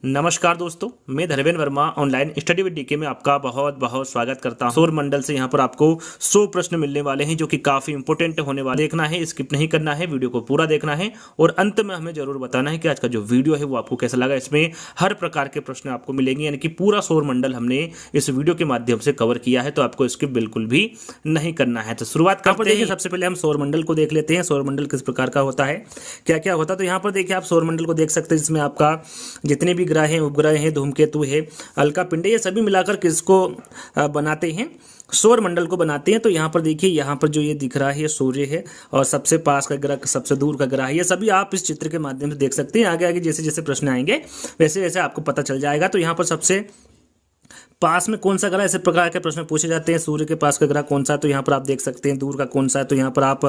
नमस्कार दोस्तों, मैं Dharmendra Verma online study with DK में आपका बहुत बहुत स्वागत करता हूं। सौर मंडल से यहां पर आपको 100 प्रश्न मिलने वाले हैं जो कि काफ़ी इंपॉर्टेंट होने वाले। देखना है, स्किप नहीं करना है, वीडियो को पूरा देखना है और अंत में हमें जरूर बताना है कि आज का जो वीडियो है वो आपको कैसा लगा। इसमें हर प्रकार के प्रश्न आपको मिलेंगे, यानी कि पूरा सौर मंडल हमने इस वीडियो के माध्यम से कवर किया है, तो आपको स्किप बिल्कुल भी नहीं करना है। तो शुरुआत करते हैं। सबसे पहले हम सौर मंडल को देख लेते हैं। सौर मंडल किस प्रकार का होता है, क्या क्या होता है। तो यहाँ पर देखिए, आप सौर मंडल को देख सकते हैं, जिसमें आपका जितने भी ग्रह हैं, उपग्रह हैं, धूमकेतु है, अलका पिंड, ये सभी मिलाकर किसको बनाते हैं, सौर मंडल को बनाते हैं। तो यहाँ पर देखिए, यहाँ पर जो ये दिख रहा है ये सूर्य है और सबसे पास का ग्रह, सबसे दूर का ग्रह है। ये सभी आप इस चित्र के माध्यम से देख सकते हैं। आगे आगे जैसे जैसे प्रश्न आएंगे वैसे वैसे आपको पता चल जाएगा। तो यहाँ पर सबसे पास में कौन सा ग्रह, ऐसे प्रकार के प्रश्न पूछे जाते हैं। सूर्य के पास का ग्रह कौन सा है, तो यहाँ पर आप देख सकते हैं। दूर का कौन सा है, तो यहाँ पर आप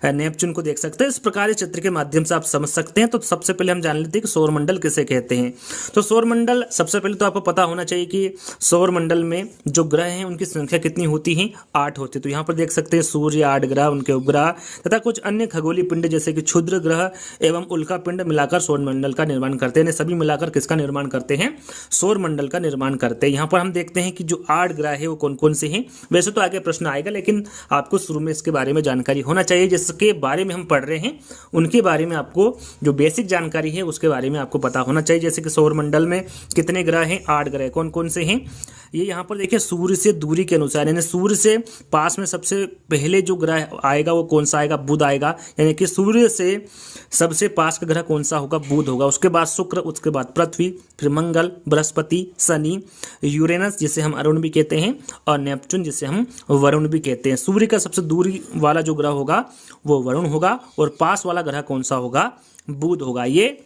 नेपच्यून को देख सकते हैं। इस प्रकार इस चित्र के माध्यम से आप समझ सकते हैं। तो सबसे पहले हम जान लेते हैं कि सौर मंडल किसे कहते हैं। तो सौर मंडल, सबसे पहले तो आपको पता होना चाहिए कि सौर मंडल में जो ग्रह हैं उनकी संख्या कितनी होती है, 8 होती है। तो यहाँ पर देख सकते हैं सूर्य, 8 ग्रह, उनके उपग्रह तथा कुछ अन्य खगोलीय पिंड जैसे कि क्षुद्र ग्रह एवं उल्का पिंड मिलाकर सौर मंडल का निर्माण करते हैं। सभी मिलाकर किसका निर्माण करते हैं, सौर मंडल का निर्माण करते हैं। यहाँ पर हम देखते हैं कि जो 8 ग्रह है वो कौन कौन से हैं। वैसे तो आगे प्रश्न आएगा, लेकिन आपको शुरू में इसके बारे में जानकारी होना चाहिए। जिसके बारे में हम पढ़ रहे हैं उनके बारे में आपको जो बेसिक जानकारी है उसके बारे में आपको पता होना चाहिए। जैसे कि सौर मंडल में कितने ग्रह हैं, 8 ग्रह। कौन कौन से हैं, ये यहाँ पर देखिए सूर्य से दूरी के अनुसार, यानी सूर्य से पास में सबसे पहले जो ग्रह आएगा वो कौन सा आएगा, बुध आएगा। यानी कि सूर्य से सबसे पास का ग्रह कौन सा होगा, बुध होगा। उसके बाद शुक्र, उसके बाद पृथ्वी, फिर मंगल, बृहस्पति, शनि, यूरेनस जिसे हम अरुण भी कहते हैं, और नेपच्यून जिसे हम वरुण भी कहते हैं। सूर्य का सबसे दूरी वाला जो ग्रह होगा वो वरुण होगा और पास वाला ग्रह कौन सा होगा, बुध होगा। ये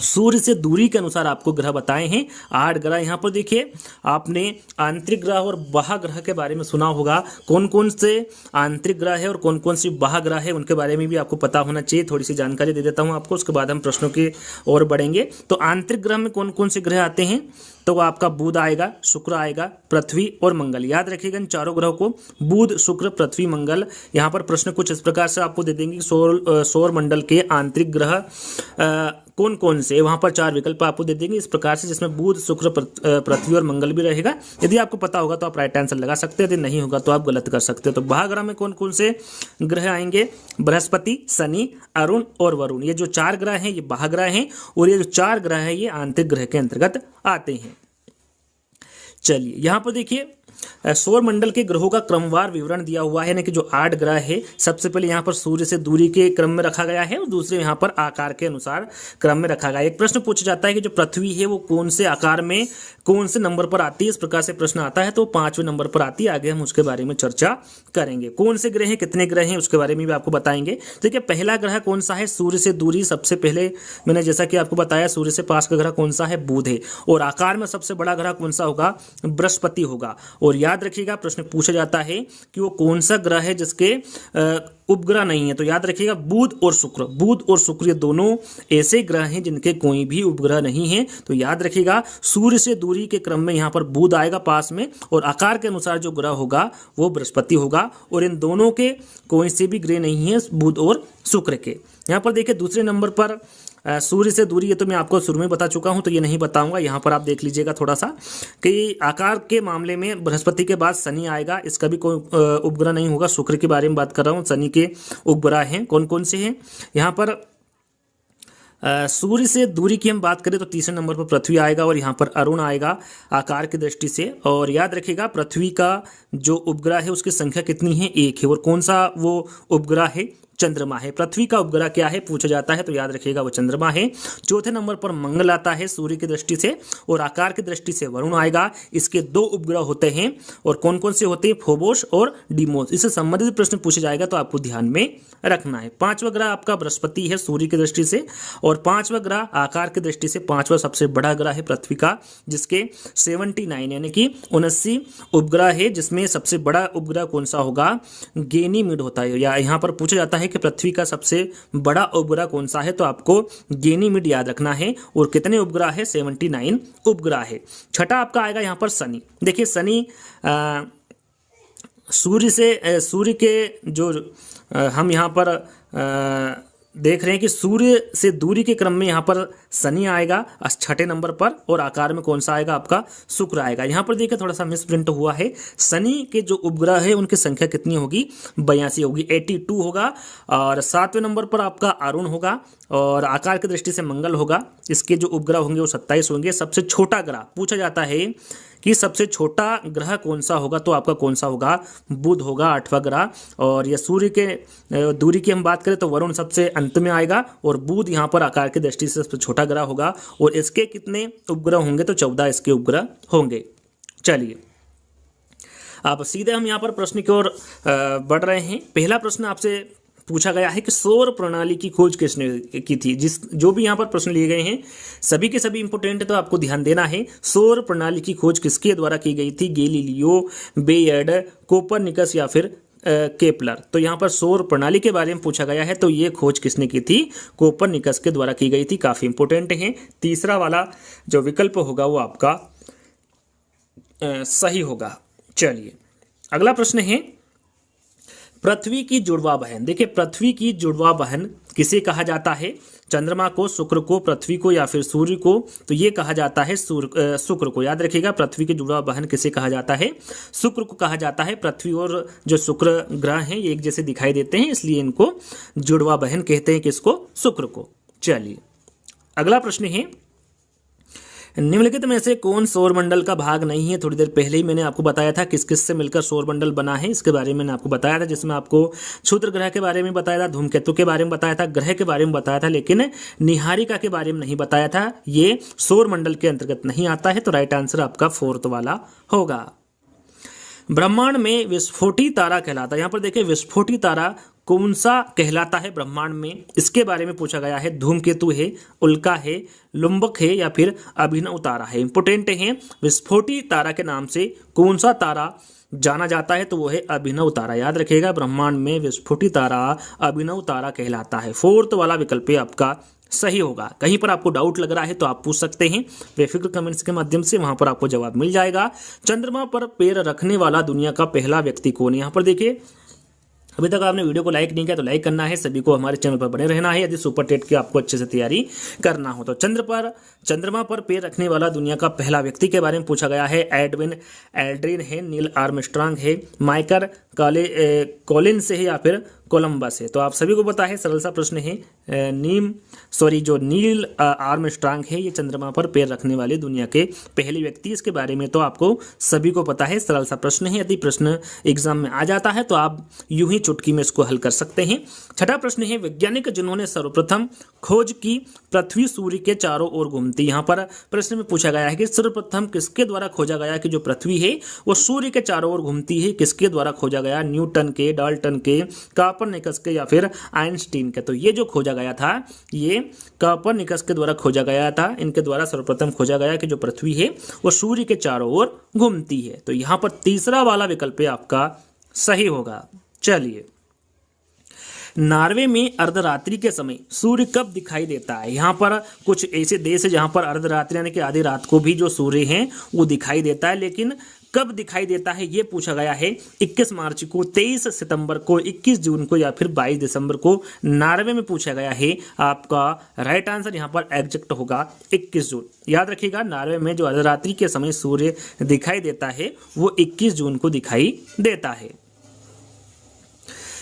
सूर्य से दूरी के अनुसार आपको ग्रह बताए हैं 8 ग्रह। यहाँ पर देखिए, आपने आंतरिक ग्रह और बाह्य ग्रह के बारे में सुना होगा। कौन कौन से आंतरिक ग्रह है और कौन कौन सी बाह्य ग्रह है उनके बारे में भी आपको पता होना चाहिए। थोड़ी सी जानकारी दे देता हूँ आपको, उसके बाद हम प्रश्नों की ओर बढ़ेंगे। तो आंतरिक ग्रह में कौन कौन से ग्रह आते हैं, तो वो आपका बुध आएगा, शुक्र आएगा, पृथ्वी और मंगल। याद रखिएगा इन चारों ग्रहों को, बुध, शुक्र, पृथ्वी, मंगल। यहाँ पर प्रश्न कुछ इस प्रकार से आपको दे देंगे कि सौर मंडल के आंतरिक ग्रह कौन कौन से, वहाँ पर 4 विकल्प आपको दे देंगे इस प्रकार से, जिसमें बुध, शुक्र, पृथ्वी और मंगल भी रहेगा। यदि आपको पता होगा तो आप राइट आंसर लगा सकते हैं, यदि नहीं होगा तो आप गलत कर सकते हो। तो बाह्य ग्रह में कौन कौन से ग्रह आएंगे, बृहस्पति, शनि, अरुण और वरुण। ये जो 4 ग्रह हैं ये बाह्य ग्रह हैं और ये जो 4 ग्रह हैं ये आंतरिक ग्रह के अंतर्गत आते हैं। चलिए, यहाँ पर देखिए सौर मंडल के ग्रहों का क्रमवार विवरण दिया हुआ है, यानी कि जो 8 ग्रह है, सबसे पहले यहाँ पर सूर्य से दूरी के क्रम में रखा गया है और दूसरे यहाँ पर आकार के अनुसार क्रम में रखा गया है। एक प्रश्न पूछा जाता है कि जो पृथ्वी है वो कौन से आकार में कौन से नंबर पर आती है। इस प्रकार से प्रश्न आता है तो 5वें नंबर पर आती है। आगे हम उसके बारे में चर्चा करेंगे। कौन से ग्रह हैं, कितने ग्रह हैं, उसके बारे में भी आपको बताएंगे। देखिए, पहला ग्रह कौन सा है, सूर्य से दूरी सबसे पहले मैंने जैसा कि आपको बताया, सूर्य से पास का ग्रह कौन सा है, बुध है। और आकार में सबसे बड़ा ग्रह कौन सा होगा, बृहस्पति होगा। और याद रखिएगा, प्रश्न पूछा जाता है कि वो कौन सा ग्रह है जिसके उपग्रह नहीं है। तो याद रखिएगा, बुध और शुक्र। बुध और शुक्र ये दोनों ऐसे ग्रह हैं जिनके कोई भी उपग्रह नहीं है। तो याद रखिएगा, सूर्य से दूरी के क्रम में यहाँ पर बुध आएगा पास में, और आकार के अनुसार जो ग्रह होगा वो बृहस्पति होगा। और इन दोनों के कोई से भी ग्रह नहीं है, बुध और शुक्र के। यहाँ पर देखिए, दूसरे नंबर पर सूर्य से दूरी, ये तो मैं आपको शुरू में बता चुका हूं, तो ये नहीं बताऊंगा। यहाँ पर आप देख लीजिएगा थोड़ा सा कि आकार के मामले में बृहस्पति के बाद शनि आएगा। इसका भी कोई उपग्रह नहीं होगा। शुक्र के बारे में बात कर रहा हूँ, शनि के उपग्रह हैं कौन कौन से हैं। यहाँ पर सूर्य से दूरी की हम बात करें तो तीसरे नंबर पर पृथ्वी आएगा और यहाँ पर अरुण आएगा आकार की दृष्टि से। और याद रखिएगा, पृथ्वी का जो उपग्रह है उसकी संख्या कितनी है, 1 है। और कौन सा वो उपग्रह है, चंद्रमा है। पृथ्वी का उपग्रह क्या है पूछा जाता है, तो याद रखिएगा वो चंद्रमा है। चौथे नंबर पर मंगल आता है सूर्य की दृष्टि से, और आकार की दृष्टि से वरुण आएगा। इसके 2 उपग्रह होते हैं, और कौन कौन से होते हैं, फोबोस और डीमोस। इससे संबंधित प्रश्न पूछा जाएगा तो आपको ध्यान में रखना है। 5वां ग्रह आपका बृहस्पति है सूर्य की दृष्टि से, और 5वां ग्रह आकार की दृष्टि से 5वां सबसे बड़ा ग्रह है पृथ्वी का, जिसके 79 यानी कि 79 उपग्रह है, जिसमें सबसे बड़ा उपग्रह कौन सा होगा, गैनीमेड होता है। या यहाँ पर पूछा जाता है कि पृथ्वी का सबसे बड़ा उपग्रह कौन सा है, तो आपको गैनीमेड याद रखना है। और कितने उपग्रह है, 79 उपग्रह है। छठा आपका आएगा यहाँ पर शनि। देखिए, शनि सूर्य के जो हम यहाँ पर देख रहे हैं कि सूर्य से दूरी के क्रम में यहाँ पर शनि आएगा 6ठे नंबर पर, और आकार में कौन सा आएगा आपका शुक्र आएगा। यहाँ पर देखिए थोड़ा सा मिसप्रिंट हुआ है। शनि के जो उपग्रह है उनकी संख्या कितनी होगी, 82 होगी, 82 होगा। और 7वें नंबर पर आपका अरुण होगा, और आकार की दृष्टि से मंगल होगा। इसके जो उपग्रह होंगे वो 27 होंगे। सबसे छोटा ग्रह पूछा जाता है कि सबसे छोटा ग्रह कौन सा होगा, तो आपका कौन सा होगा, बुध होगा, 8वां ग्रह। और ये सूर्य के दूरी की हम बात करें तो वरुण सबसे अंत में आएगा, और बुध यहाँ पर आकार की दृष्टि से सबसे छोटा ग्रह होगा। और इसके कितने उपग्रह होंगे, तो 14 इसके उपग्रह होंगे। चलिए अब सीधे हम यहाँ पर प्रश्न की ओर बढ़ रहे हैं। पहला प्रश्न आपसे पूछा गया है कि सौर प्रणाली की खोज किसने की थी। जो भी यहाँ पर प्रश्न लिए गए हैं सभी के सभी इंपोर्टेंट है, तो आपको ध्यान देना है। सौर प्रणाली की खोज किसके द्वारा की गई थी, गैलीलियो, बेयड, कोपरनिकस या फिर केपलर। तो यहाँ पर सौर प्रणाली के बारे में पूछा गया है, तो ये खोज किसने की थी, कोपरनिकस के द्वारा की गई थी। काफी इंपोर्टेंट है। तीसरा वाला जो विकल्प होगा वो आपका सही होगा। चलिए अगला प्रश्न है पृथ्वी की जुड़वा बहन। देखिए पृथ्वी की जुड़वा बहन किसे कहा जाता है, चंद्रमा को, शुक्र को, पृथ्वी को या फिर सूर्य को। तो ये कहा जाता है शुक्र को। याद रखिएगा पृथ्वी की जुड़वा बहन किसे कहा जाता है, शुक्र को कहा जाता है। पृथ्वी और जो शुक्र ग्रह हैं ये एक जैसे दिखाई देते हैं, इसलिए इनको जुड़वा बहन कहते हैं। किसको, शुक्र को। चलिए अगला प्रश्न है निम्नलिखित में से कौन सौरमंडल का भाग नहीं है। थोड़ी देर पहले ही मैंने आपको बताया था किस किस से मिलकर सौरमंडल बना है, इसके बारे में मैंने आपको बताया था, जिसमें आपको क्षुद्र ग्रह के बारे में बताया था, धूमकेतु के बारे में बताया था, ग्रह के बारे में बताया था, लेकिन निहारिका के बारे में नहीं बताया था। ये सौरमंडल के अंतर्गत नहीं आता है। तो राइट आंसर आपका 4th वाला होगा। ब्रह्मांड में विस्फोटी तारा कहलाता है। यहाँ पर देखिए विस्फोटी तारा कौन सा कहलाता है ब्रह्मांड में, इसके बारे में पूछा गया है। धूमकेतु है, उल्का है, लुम्बक है या फिर अभिनव तारा है। इंपोर्टेंट है, विस्फोटी तारा के नाम से कौन सा तारा जाना जाता है, तो वो है अभिनव तारा। याद रखिएगा ब्रह्मांड में विस्फोटी तारा अभिनव तारा कहलाता है। 4th वाला विकल्प आपका सही होगा। कहीं पर आपको डाउट लग रहा है तो आप पूछ सकते हैं बेफिक्र कमेंट्स के माध्यम से, वहां पर आपको जवाब मिल जाएगा। चंद्रमा पर पैर रखने वाला दुनिया का पहला व्यक्ति कौन है। यहाँ पर देखिए अभी तक आपने वीडियो को लाइक नहीं किया तो लाइक करना है। सभी को हमारे चैनल पर बने रहना है यदि सुपर टेट की आपको अच्छे से तैयारी करना हो। तो चंद्रमा पर पैर रखने वाला दुनिया का पहला व्यक्ति के बारे में पूछा गया है। एडविन एल्ड्रिन है, नील आर्मस्ट्रांग है, माइकल कॉलिंस है या फिर कोलंबस है। तो आप सभी को पता है, सरल सा प्रश्न है। जो नील आर्मस्ट्रांग है ये चंद्रमा पर पैर रखने वाले दुनिया के पहले व्यक्ति, इसके बारे में तो आपको सभी को पता है। सरल सा प्रश्न है, यदि प्रश्न एग्जाम में आ जाता है तो आप यूं ही चुटकी में इसको हल कर सकते हैं। छठा प्रश्न है वैज्ञानिक जिन्होंने सर्वप्रथम खोज की पृथ्वी सूर्य के चारों ओर घूमती। यहाँ पर प्रश्न में पूछा गया है कि सर्वप्रथम किसके द्वारा खोजा गया कि जो पृथ्वी है वो सूर्य के चारों ओर घूमती है, किसके द्वारा खोजा गया, न्यूटन के, डाल्टन के, कोपरनिकस के या फिर आइंस्टीन के। तो ये जो खोजा गया था ये कोपरनिकस के द्वारा खोजा गया था। इनके द्वारा सर्वप्रथम खोजा गया कि जो पृथ्वी है वो सूर्य के चारों ओर घूमती है। तो यहाँ पर तीसरा वाला विकल्प आपका सही होगा। चलिए नॉर्वे में अर्धरात्रि के समय सूर्य कब दिखाई देता है। यहाँ पर कुछ ऐसे देश है जहाँ पर अर्धरात्रि यानी कि आधी रात को भी जो सूर्य है वो दिखाई देता है, लेकिन कब दिखाई देता है ये पूछा गया है। 21 मार्च को, 23 सितंबर को, 21 जून को या फिर 22 दिसंबर को नॉर्वे में पूछा गया है। आपका राइट आंसर यहाँ पर एग्जैक्ट होगा 21 जून। याद रखिएगा नॉर्वे में जो अर्धरात्रि के समय सूर्य दिखाई देता है वो 21 जून को दिखाई देता है।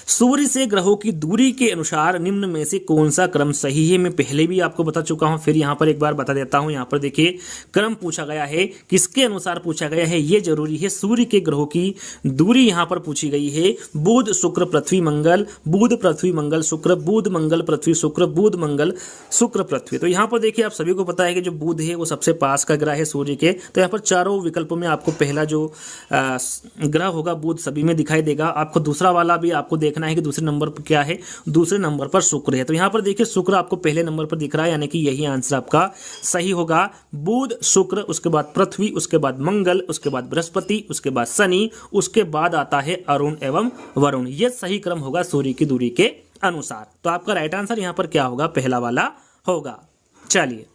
सूर्य से ग्रहों की दूरी के अनुसार निम्न में से कौन सा क्रम सही है। मैं पहले भी आपको बता चुका हूं, फिर यहाँ पर एक बार बता देता हूं। यहाँ पर देखिए क्रम पूछा गया है, किसके अनुसार पूछा गया है ये जरूरी है। सूर्य के ग्रहों की दूरी यहाँ पर पूछी गई है। बुध शुक्र पृथ्वी मंगल, बुध पृथ्वी मंगल शुक्र, बुध मंगल पृथ्वी शुक्र, बुध मंगल शुक्र पृथ्वी। तो यहाँ पर देखिए आप सभी को पता है कि जो बुध है वो सबसे पास का ग्रह है सूर्य के। तो यहाँ पर चारों विकल्पों में आपको पहला जो ग्रह होगा बुध सभी में दिखाई देगा। आपको दूसरा वाला भी आपको देखना है कि दूसरे नंबर पर क्या है, दूसरे नंबर पर शुक्र है। तो यहां पर देखिए शुक्र आपको पहले नंबर पर दिख रहा है, यानी कि यही आंसर आपका सही होगा। बुध शुक्र, उसके बाद पृथ्वी, उसके बाद मंगल, उसके बाद बृहस्पति, उसके बाद शनि, उसके बाद आता है अरुण एवं वरुण। यह सही क्रम होगा सूर्य की दूरी के अनुसार। तो आपका राइट आंसर यहां पर क्या होगा, पहला वाला होगा। चलिए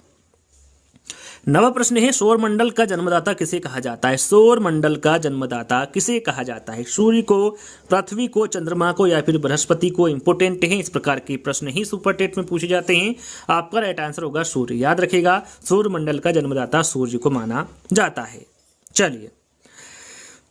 नवा प्रश्न है, सौरमंडल का जन्मदाता किसे कहा जाता है? सौरमंडल का जन्मदाता किसे कहा जाता है? सूर्य को, पृथ्वी को, चंद्रमा को या फिर बृहस्पति को? इंपोर्टेंट है, इस प्रकार के प्रश्न ही सुपर टेट में पूछे जाते हैं। आपका राइट आंसर होगा सूर्य। याद रखिएगा, सौरमंडल का जन्मदाता सूर्य को माना जाता है। चलिए,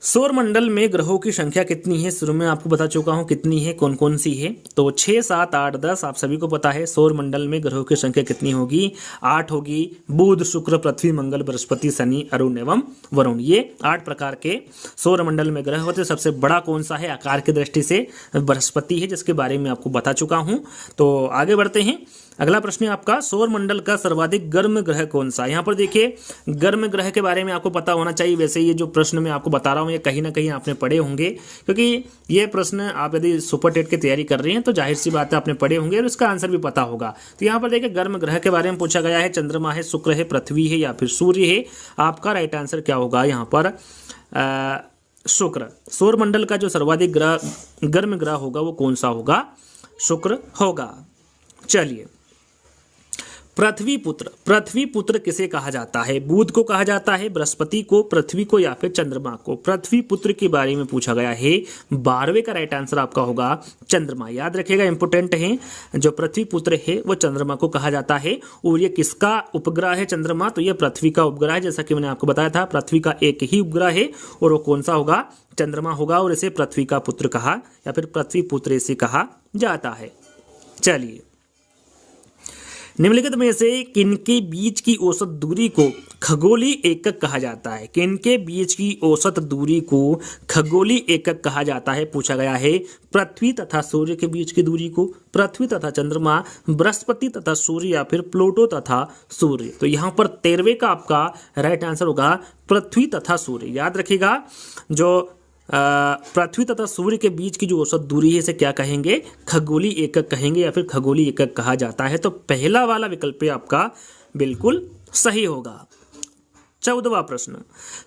सौरमंडल में ग्रहों की संख्या कितनी है? शुरू में आपको बता चुका हूं कितनी है, कौन कौन सी है। तो 6, 7, 8, 10 आप सभी को पता है। सौरमंडल में ग्रहों की संख्या कितनी होगी? 8 होगी। बुध, शुक्र, पृथ्वी, मंगल, बृहस्पति, शनि, अरुण एवं वरुण, ये 8 प्रकार के सौरमंडल में ग्रह होते हैं। सबसे बड़ा कौन सा है आकार की दृष्टि से? बृहस्पति है, जिसके बारे में आपको बता चुका हूं। तो आगे बढ़ते हैं। अगला प्रश्न है आपका, सौरमंडल का सर्वाधिक गर्म ग्रह कौन सा? यहाँ पर देखिए, गर्म ग्रह के बारे में आपको पता होना चाहिए। वैसे ये जो प्रश्न मैं आपको बता रहा हूँ ये कहीं ना कहीं आपने पढ़े होंगे, क्योंकि ये प्रश्न आप यदि सुपर टेट की तैयारी कर रहे हैं तो जाहिर सी बात है आपने पढ़े होंगे और इसका आंसर भी पता होगा। तो यहाँ पर देखिए, गर्म ग्रह के बारे में पूछा गया है। चंद्रमा है, शुक्र है, पृथ्वी है या फिर सूर्य है? आपका राइट आंसर क्या होगा यहाँ पर? शुक्र। सौरमंडल का जो सर्वाधिक गर्म ग्रह होगा वो कौन सा होगा? शुक्र होगा। चलिए, पृथ्वी पुत्र किसे कहा जाता है? बुध को कहा जाता है, बृहस्पति को, पृथ्वी को या फिर चंद्रमा को? पृथ्वी पुत्र के बारे में पूछा गया है। 12वें का राइट आंसर आपका होगा चंद्रमा। याद रखिएगा, इंपोर्टेंट है। जो पृथ्वी पुत्र है वो चंद्रमा को कहा जाता है। और ये किसका उपग्रह है चंद्रमा? तो ये पृथ्वी का उपग्रह है। जैसा कि मैंने आपको बताया था, पृथ्वी का एक ही उपग्रह है और वो कौन सा होगा? चंद्रमा होगा। और इसे पृथ्वी का पुत्र कहा या फिर पृथ्वी पुत्र इसे कहा जाता है। चलिए, निम्नलिखित में से किनके बीच की औसत दूरी को खगोलीय एकक कहा जाता है? किनके बीच की औसत दूरी को खगोलीय एकक कहा जाता है? पूछा गया है। पृथ्वी तथा सूर्य के बीच की दूरी को, पृथ्वी तथा चंद्रमा, बृहस्पति तथा सूर्य या फिर प्लूटो तथा सूर्य? तो यहाँ पर 13वें का आपका राइट आंसर होगा पृथ्वी तथा सूर्य। याद रखिएगा, जो पृथ्वी तथा सूर्य के बीच की जो औसत दूरी है इसे क्या कहेंगे? खगोलीय एकक कहेंगे या फिर खगोलीय एकक कहा जाता है। तो पहला वाला विकल्प आपका बिल्कुल सही होगा। 14वां प्रश्न,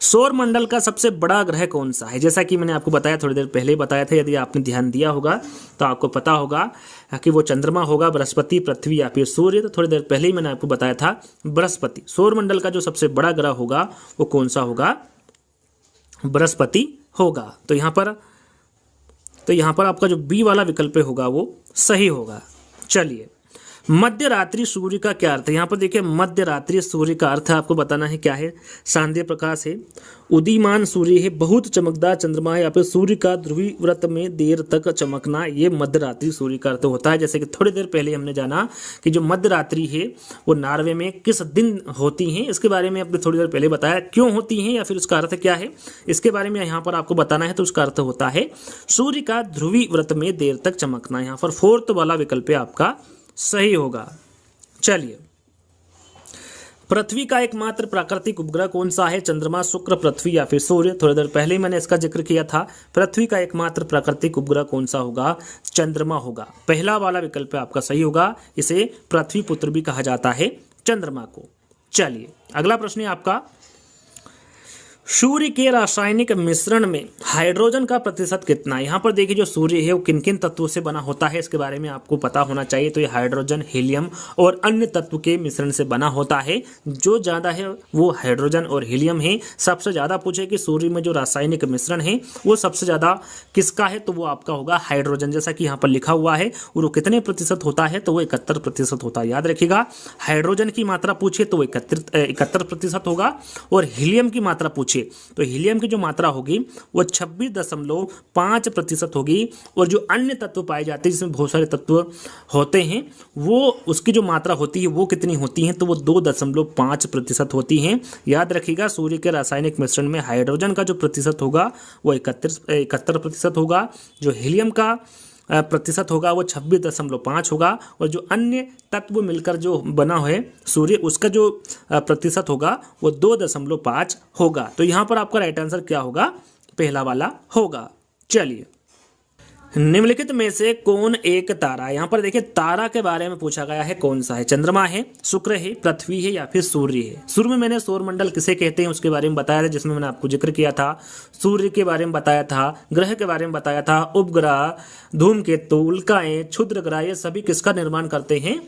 सौरमंडल का सबसे बड़ा ग्रह कौन सा है? जैसा कि मैंने आपको बताया, थोड़ी देर पहले बताया था, यदि आपने ध्यान दिया होगा तो आपको पता होगा कि वो चंद्रमा होगा, बृहस्पति, पृथ्वी या फिर सूर्य। तो थोड़ी देर पहले ही मैंने आपको बताया था बृहस्पति। सौरमंडल का जो सबसे बड़ा ग्रह होगा वो कौन सा होगा? बृहस्पति होगा। तो यहाँ पर आपका जो बी वाला विकल्प होगा वो सही होगा। चलिए, मध्य रात्रि सूर्य का क्या अर्थ है? यहाँ पर देखिए, मध्य रात्रि सूर्य का अर्थ आपको बताना है क्या है? सांध्य प्रकाश है, उदीयमान सूर्य है, बहुत चमकदार चंद्रमा है या फिर सूर्य का ध्रुवीय व्रत में देर तक चमकना, ये मध्य रात्रि सूर्य का अर्थ होता है। जैसे कि थोड़ी देर पहले हमने जाना कि जो मध्य रात्रि है वो नॉर्वे में किस दिन होती हैं, इसके बारे में आपने थोड़ी देर पहले बताया। क्यों होती हैं या फिर उसका अर्थ क्या है, इसके बारे में यहाँ पर आपको बताना है। तो उसका अर्थ होता है सूर्य का ध्रुवीय व्रत में देर तक चमकना। यहाँ पर 4th वाला विकल्प आपका सही होगा। चलिए, पृथ्वी का एकमात्र प्राकृतिक उपग्रह कौन सा है? चंद्रमा, शुक्र, पृथ्वी या फिर सूर्य? थोड़ी देर पहले ही मैंने इसका जिक्र किया था। पृथ्वी का एकमात्र प्राकृतिक उपग्रह कौन सा होगा? चंद्रमा होगा। पहला वाला विकल्प आपका सही होगा। इसे पृथ्वी पुत्र भी कहा जाता है, चंद्रमा को। चलिए, अगला प्रश्न है आपका, सूर्य के रासायनिक मिश्रण में हाइड्रोजन का प्रतिशत कितना? यहाँ पर देखिए, जो सूर्य है वो किन किन तत्वों से बना होता है इसके बारे में आपको पता होना चाहिए। तो ये हाइड्रोजन, हीलियम और अन्य तत्व के मिश्रण से बना होता है। जो ज़्यादा है वो हाइड्रोजन और हीलियम है। सबसे ज़्यादा पूछे कि सूर्य में जो रासायनिक मिश्रण है वो सबसे ज़्यादा किसका है? तो वो आपका होगा हाइड्रोजन, जैसा कि यहाँ पर लिखा हुआ है। और वो कितने प्रतिशत होता है? तो वो 71% होता है। याद रखिएगा, हाइड्रोजन की मात्रा पूछे तो वो 71% होगा और हीलियम की मात्रा पूछे तो हीलियम की जो मात्रा होगी वो 26.5% होगी। और जो अन्य तत्व पाए जाते हैं जिसमें बहुत सारे तत्व होते हैं वो उसकी जो मात्रा होती है वो कितनी होती है? तो वो 2.5% होती हैं। याद रखिएगा, सूर्य के रासायनिक मिश्रण में हाइड्रोजन का जो प्रतिशत होगा वो 71% होगा। जो हीलियम का प्रतिशत होगा वो 26.5 होगा। और जो अन्य तत्व मिलकर जो बना है सूर्य, उसका जो प्रतिशत होगा वो 2.5 होगा। तो यहाँ पर आपका राइट आंसर क्या होगा? पहला वाला होगा। चलिए, निम्नलिखित में से कौन एक तारा, यहाँ पर देखिए तारा के बारे में पूछा गया है, कौन सा है? चंद्रमा है, शुक्र है, पृथ्वी है या फिर सूर्य है? शुरू में मैंने सौरमंडल किसे कहते हैं उसके बारे में बताया था, जिसमें मैंने आपको जिक्र किया था, सूर्य के बारे में बताया था, ग्रह के बारे में बताया था, उपग्रह, धूमकेतु, उल्काएं, क्षुद्र ग्रह, ये सभी किसका निर्माण करते हैं?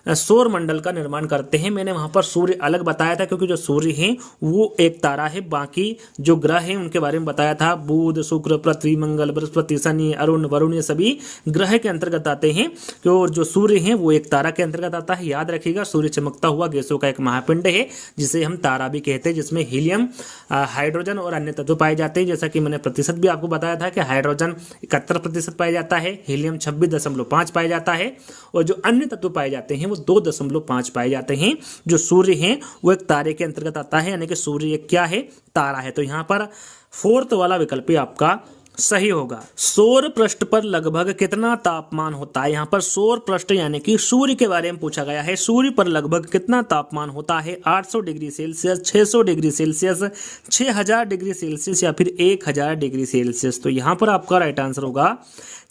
सौरमंडल का निर्माण करते हैं। मैंने वहां पर सूर्य अलग बताया था क्योंकि जो सूर्य है वो एक तारा है, बाकी जो ग्रह हैं उनके बारे में बताया था, बुध, शुक्र, पृथ्वी, मंगल, बृहस्पति, शनि, अरुण, वरुण, ये सभी ग्रह के अंतर्गत आते हैं। और जो सूर्य है वो एक तारा के अंतर्गत आता है। याद रखिएगा, सूर्य चमकता हुआ गैसों का एक महापिंड है जिसे हम तारा भी कहते हैं, जिसमें हीलियम, हाइड्रोजन और अन्य तत्व पाए जाते हैं। जैसा कि मैंने प्रतिशत भी आपको बताया था कि हाइड्रोजन 71% पाया जाता है, हीलियम 26.5 पाया जाता है और जो अन्य तत्व पाए जाते हैं वो 2.5 पाए जाते हैं। जो सूर्य है वो एक तारे के अंतर्गत आता है, यानी कि सूर्य एक क्या है? तारा है। तो यहाँ पर फोर्थ वाला विकल्प आपका सही होगा। सौर पृष्ठ पर लगभग कितना तापमान होता है? यहाँ पर सौर पृष्ठ यानी कि सूर्य के बारे में पूछा गया है। सूर्य पर लगभग कितना तापमान होता है? 800 degree Celsius, 600 degree Celsius, 6000 degree Celsius या फिर 1000 डिग्री सेल्सियस? तो यहाँ पर आपका राइट आंसर होगा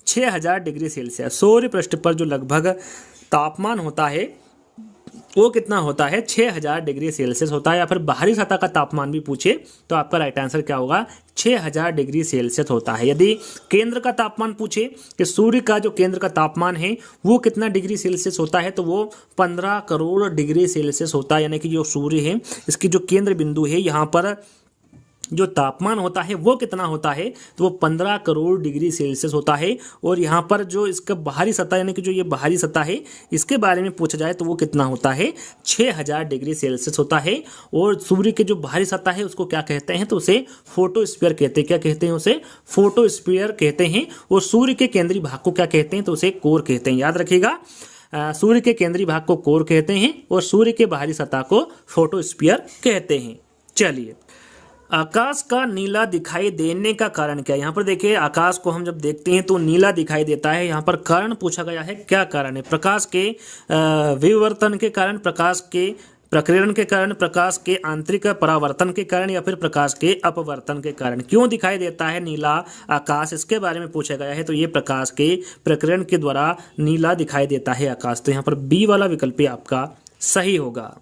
6000 डिग्री सेल्सियस। सूर्य पृष्ठ पर जो लगभग तापमान होता है वो कितना होता है? 6000 डिग्री सेल्सियस होता है। या फिर बाहरी सतह का तापमान भी पूछे तो आपका राइट आंसर क्या होगा? 6000 डिग्री सेल्सियस होता है। यदि केंद्र का तापमान पूछे कि सूर्य का जो केंद्र का तापमान है वो कितना डिग्री सेल्सियस होता है, तो वो 15 करोड़ डिग्री सेल्सियस होता है। यानी कि जो सूर्य है इसकी जो केंद्र बिंदु है यहाँ पर जो तापमान होता है वो कितना होता है? तो वो 15 करोड़ डिग्री सेल्सियस होता है। और यहाँ पर जो इसका बाहरी सतह यानी कि जो ये बाहरी सतह है इसके बारे में पूछा जाए तो वो कितना होता है? 6000 डिग्री सेल्सियस होता है। और सूर्य के जो बाहरी सतह है उसको क्या कहते हैं? तो उसे फोटोस्फीयर कहते हैं। क्या कहते हैं? उसे फोटोस्फीयर कहते हैं। और सूर्य के केंद्रीय भाग को क्या कहते हैं? तो उसे कोर कहते हैं। याद रखिएगा, सूर्य के केंद्रीय भाग को कोर कहते हैं और सूर्य के बाहरी सतह को फोटोस्फीयर कहते हैं। चलिए, आकाश का नीला दिखाई देने का कारण क्या है? यहाँ पर देखिए, आकाश को हम जब देखते हैं तो नीला दिखाई देता है। यहाँ पर कारण पूछा गया है, क्या कारण है? प्रकाश के विवर्तन के कारण, प्रकाश के प्रकीर्णन के कारण, प्रकाश के आंतरिक परावर्तन के कारण या फिर प्रकाश के अपवर्तन के कारण? क्यों दिखाई देता है नीला आकाश, इसके बारे में पूछा गया है। तो ये प्रकाश के प्रकीर्णन के द्वारा नीला दिखाई देता है आकाश। तो यहाँ पर बी वाला विकल्प आपका सही होगा।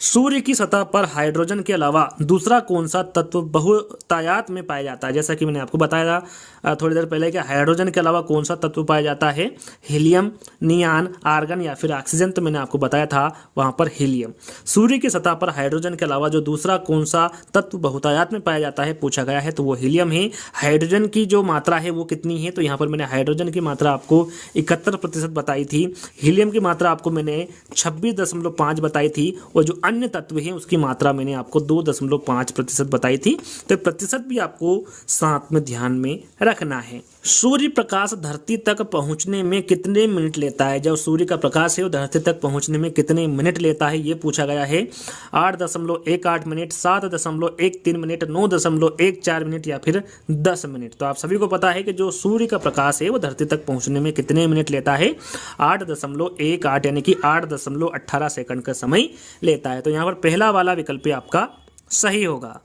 सूर्य की सतह पर हाइड्रोजन के अलावा दूसरा कौन सा तत्व बहुतायत में पाया जाता है? जैसा कि मैंने आपको बताया था थोड़ी देर पहले कि हाइड्रोजन के अलावा कौन सा तत्व पाया जाता है? हीलियम, नियान, आर्गन या फिर ऑक्सीजन? तो मैंने आपको बताया था वहां पर हीलियम। सूर्य की सतह पर हाइड्रोजन के अलावा जो दूसरा कौन सा तत्व बहुतायत में पाया जाता है पूछा गया है, तो वो हीलियम है। हाइड्रोजन की जो मात्रा है वो कितनी है? तो यहाँ पर मैंने हाइड्रोजन की मात्रा आपको 71% बताई थी, हीलियम की मात्रा आपको मैंने 26.5 बताई थी और जो अन्य तत्व हैं उसकी मात्रा मैंने आपको 2.5% बताई थी। तो प्रतिशत भी आपको साथ में ध्यान में रखना है। सूर्य प्रकाश धरती तक पहुंचने में कितने मिनट लेता है? जब सूर्य का प्रकाश है वो धरती तक पहुंचने में कितने मिनट लेता है ये पूछा गया है। 8.18 मिनट, 7.13 मिनट, 9.14 मिनट या फिर 10 मिनट? तो आप सभी को पता है कि जो सूर्य का प्रकाश है वो धरती तक पहुंचने में कितने मिनट लेता है? 8.18 यानी कि 8.18 सेकंड का समय लेता है। तो यहाँ पर पहला वाला विकल्प आपका सही होगा।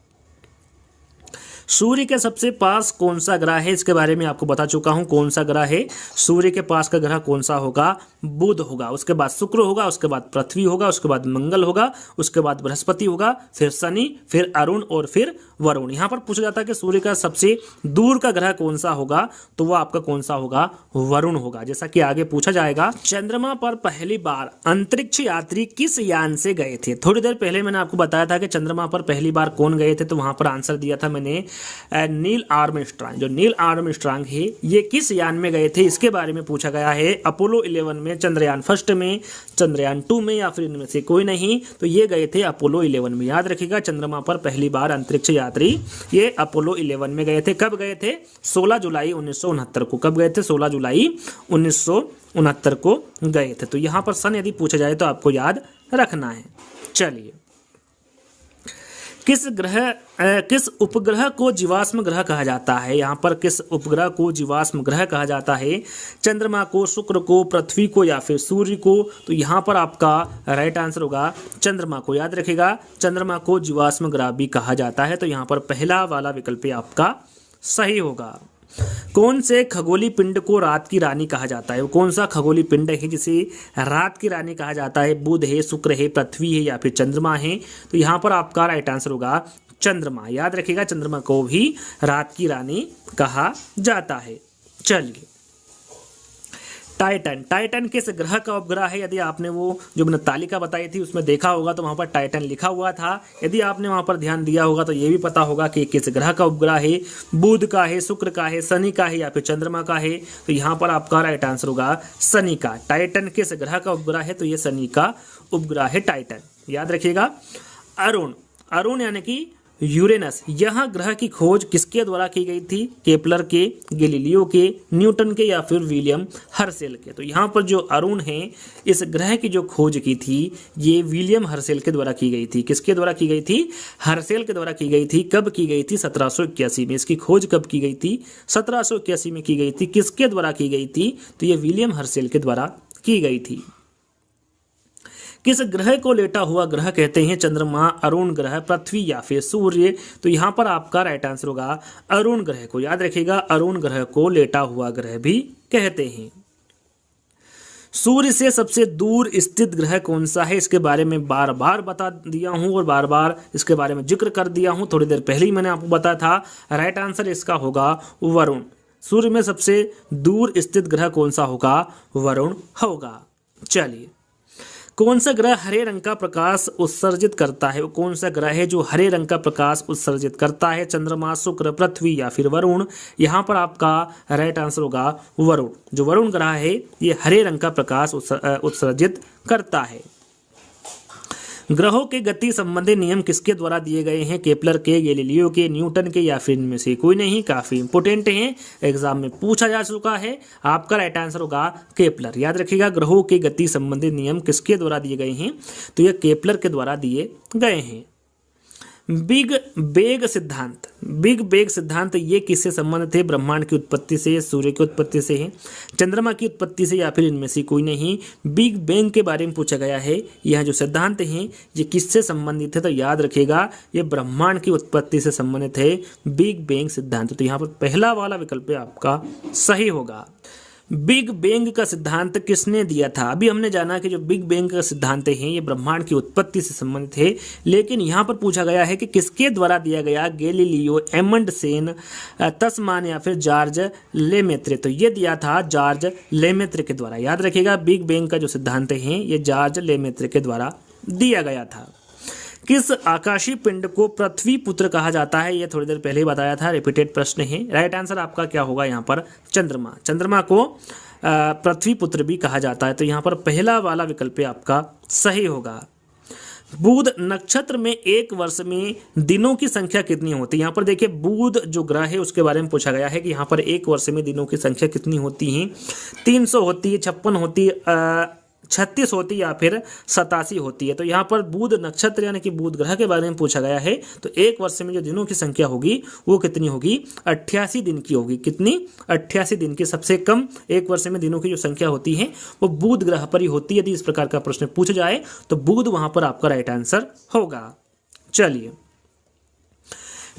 सूर्य के सबसे पास कौन सा ग्रह है? इसके बारे में आपको बता चुका हूं कौन सा ग्रह है। सूर्य के पास का ग्रह कौन सा होगा? बुध होगा, उसके बाद शुक्र होगा, उसके बाद पृथ्वी होगा, उसके बाद मंगल होगा, उसके बाद बृहस्पति होगा, फिर शनि, फिर अरुण और फिर वरुण। यहाँ पर पूछा जाता है कि सूर्य का सबसे दूर का ग्रह कौन सा होगा, तो वह आपका कौन सा होगा? वरुण होगा। जैसा कि आगे पूछा जाएगा, चंद्रमा पर पहली बार अंतरिक्ष यात्री किस यान से गए थे? थोड़ी देर पहले मैंने आपको बताया था कि चंद्रमा पर पहली बार कौन गए थे, तो वहां पर आंसर दिया था मैंने नील आर्मस्ट्रांग। जो नील आर्मस्ट्रांग है ये किस यान में गए थे इसके बारे में पूछा गया है। अपोलो 11 में, चंद्रयान फर्स्ट में, चंद्रयान 2 में या फिर इनमें से कोई नहीं? तो ये गए थे अपोलो 11 में। याद रखिएगा, चंद्रमा पर पहली बार अंतरिक्ष यात्री ये अपोलो 11 में गए थे। कब गए थे? 16 जुलाई 1969 को। कब गए थे? 16 जुलाई 1969 को गए थे। तो यहाँ पर सन यदि पूछा जाए तो आपको याद रखना है। चलिए, किस उपग्रह को जीवाश्म ग्रह कहा जाता है? यहाँ पर किस उपग्रह को जीवाश्म ग्रह कहा जाता है? चंद्रमा को, शुक्र को, पृथ्वी को या फिर सूर्य को? तो यहाँ पर आपका राइट आंसर होगा चंद्रमा को। याद रखिएगा, चंद्रमा को जीवाश्म ग्रह भी कहा जाता है। तो यहाँ पर पहला वाला विकल्प आपका सही होगा। कौन से खगोलीय पिंड को रात की रानी कहा जाता है? वो कौन सा खगोलीय पिंड है जिसे रात की रानी कहा जाता है? बुध है, शुक्र है, पृथ्वी है या फिर चंद्रमा है? तो यहाँ पर आपका राइट आंसर होगा चंद्रमा। याद रखिएगा, चंद्रमा को भी रात की रानी कहा जाता है। चलिए, टाइटन। टाइटन किस ग्रह का उपग्रह है? यदि आपने वो जो मैंने तालिका बताई थी उसमें देखा होगा तो वहाँ पर टाइटन लिखा हुआ था। यदि आपने वहाँ पर ध्यान दिया होगा तो ये भी पता होगा कि किस ग्रह का उपग्रह है, बुध का है, शुक्र का है, शनि का है या फिर चंद्रमा का है? तो यहाँ पर आपका राइट आंसर होगा शनि का। टाइटन किस ग्रह का उपग्रह है? तो ये शनि का उपग्रह है टाइटन। याद रखिएगा। अरुण। अरुण यानी कि यूरेनस, यह ग्रह की खोज किसके द्वारा की गई थी? केपलर के, गैलीलियो के, न्यूटन के या फिर विलियम हर्शेल के? तो यहाँ पर जो अरुण है, इस ग्रह की जो खोज की थी ये विलियम हर्शेल के द्वारा की गई थी। किसके द्वारा की गई थी? हर्शेल के द्वारा की गई थी। कब की गई थी? 1781 में। इसकी खोज कब की गई थी? 1781 में की गई थी। किसके द्वारा की गई थी? तो ये विलियम हर्शेल के द्वारा की गई थी। किस ग्रह को लेटा हुआ ग्रह कहते हैं? चंद्रमा, अरुण ग्रह, पृथ्वी या फिर सूर्य? तो यहाँ पर आपका राइट आंसर होगा अरुण ग्रह को। याद रखिएगा, अरुण ग्रह को लेटा हुआ ग्रह भी कहते हैं। सूर्य से सबसे दूर स्थित ग्रह कौन सा है? इसके बारे में बार बार बता दिया हूं और बार बार इसके बारे में जिक्र कर दिया हूं। थोड़ी देर पहले ही मैंने आपको बताया था। राइट आंसर इसका होगा वरुण। सूर्य में सबसे दूर स्थित ग्रह कौन सा होगा? वरुण होगा। चलिए, कौन सा ग्रह हरे रंग का प्रकाश उत्सर्जित करता है? वो कौन सा ग्रह है जो हरे रंग का प्रकाश उत्सर्जित करता है? चंद्रमा, शुक्र, पृथ्वी या फिर वरुण? यहाँ पर आपका राइट आंसर होगा वरुण। जो वरुण ग्रह है ये हरे रंग का प्रकाश उत्सर्जित करता है। ग्रहों के गति संबंधी नियम किसके द्वारा दिए गए हैं? केपलर के, गैलीलियो के, न्यूटन के या फिर इनमें से कोई नहीं? काफी इंपोर्टेंट हैं, एग्जाम में पूछा जा चुका है। आपका राइट आंसर होगा केपलर। याद रखिएगा, ग्रहों के गति संबंधी नियम किसके द्वारा दिए गए हैं? तो ये केपलर के द्वारा दिए गए हैं। बिग बेग सिद्धांत। बिग बेग सिद्धांत ये किससे संबंधित है? ब्रह्मांड की उत्पत्ति से, सूर्य की उत्पत्ति से है, चंद्रमा की उत्पत्ति से या फिर इनमें से कोई नहीं? बिग बैंग के बारे में पूछा गया है। यह जो सिद्धांत हैं ये किससे संबंधित है? तो याद रखिएगा, ये ब्रह्मांड की उत्पत्ति से संबंधित है बिग बैंग सिद्धांत। तो यहाँ पर पहला वाला विकल्प आपका सही होगा। बिग बैंग का सिद्धांत किसने दिया था? अभी हमने जाना कि जो बिग बैंग का सिद्धांत है ये ब्रह्मांड की उत्पत्ति से संबंधित है, लेकिन यहाँ पर पूछा गया है कि किसके द्वारा दिया गया? गैलीलियो, एमंडसेन, तस्मान या फिर जॉर्ज लेमेत्रे? तो ये दिया था जॉर्ज लेमेत्रे के द्वारा। याद रखिएगा, बिग बैंग का जो सिद्धांत है ये जॉर्ज लेमेत्रे के द्वारा दिया गया था। किस आकाशीय पिंड को पृथ्वी पुत्र कहा जाता है? ये थोड़ी देर पहले ही बताया था, रिपीटेड प्रश्न है। राइट आंसर आपका क्या होगा यहाँ पर? चंद्रमा। चंद्रमा को पृथ्वी पुत्र भी कहा जाता है। तो यहाँ पर पहला वाला विकल्प आपका सही होगा। बुध नक्षत्र में एक वर्ष में दिनों की संख्या कितनी होती है? यहाँ पर देखिए, बुध जो ग्रह है उसके बारे में पूछा गया है कि यहाँ पर एक वर्ष में दिनों की संख्या कितनी होती है? 300 होती है, 56 होती है, 36 होती या फिर 87 होती है? तो यहाँ पर बुध नक्षत्र यानी कि बुध ग्रह के बारे में पूछा गया है। तो एक वर्ष में जो दिनों की संख्या होगी वो कितनी होगी? 88 दिन की होगी। कितनी? 88 दिन की। सबसे कम एक वर्ष में दिनों की जो संख्या होती है वो बुध ग्रह पर ही होती है। यदि इस प्रकार का प्रश्न पूछा जाए तो बुध वहां पर आपका राइट आंसर होगा। चलिए,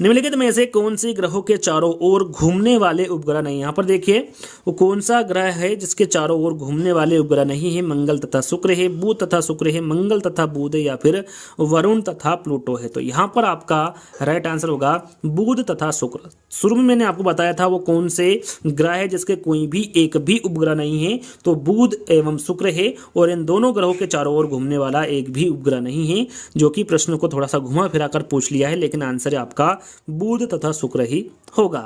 निम्नलिखित में से कौन सी ग्रहों के चारों ओर घूमने वाले उपग्रह नहीं? यहाँ पर देखिए, वो कौन सा ग्रह है जिसके चारों ओर घूमने वाले उपग्रह नहीं है? मंगल तथा शुक्र है, बुध तथा शुक्र है, मंगल तथा बुध है या फिर वरुण तथा प्लूटो है? तो यहाँ पर आपका राइट आंसर होगा बुध तथा शुक्र। शुरू में मैंने आपको बताया था वो कौन से ग्रह है जिसके कोई भी एक भी उपग्रह नहीं है? तो बुध एवं शुक्र है, और इन दोनों ग्रहों के चारों ओर घूमने वाला एक भी उपग्रह नहीं है, जो कि प्रश्न को थोड़ा सा घुमा फिरा कर पूछ लिया है, लेकिन आंसर आपका बुध तथा शुक्र ही होगा।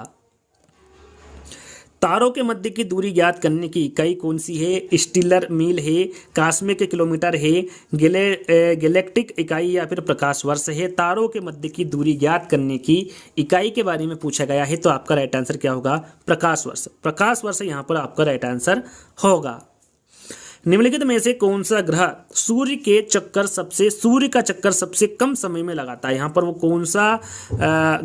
तारों के मध्य की दूरी ज्ञात करने की इकाई कौन सी है? स्टीलर मील है, कॉस्मिक किलोमीटर है, गैलेक्टिक इकाई या फिर प्रकाश वर्ष है? तारों के मध्य की दूरी ज्ञात करने की इकाई के बारे में पूछा गया है। तो आपका राइट आंसर क्या होगा? प्रकाश वर्ष। प्रकाश वर्ष यहाँ पर आपका राइट आंसर होगा। निम्नलिखित में से कौन सा ग्रह सूर्य का चक्कर सबसे कम समय में लगाता है। यहाँ पर वो कौन सा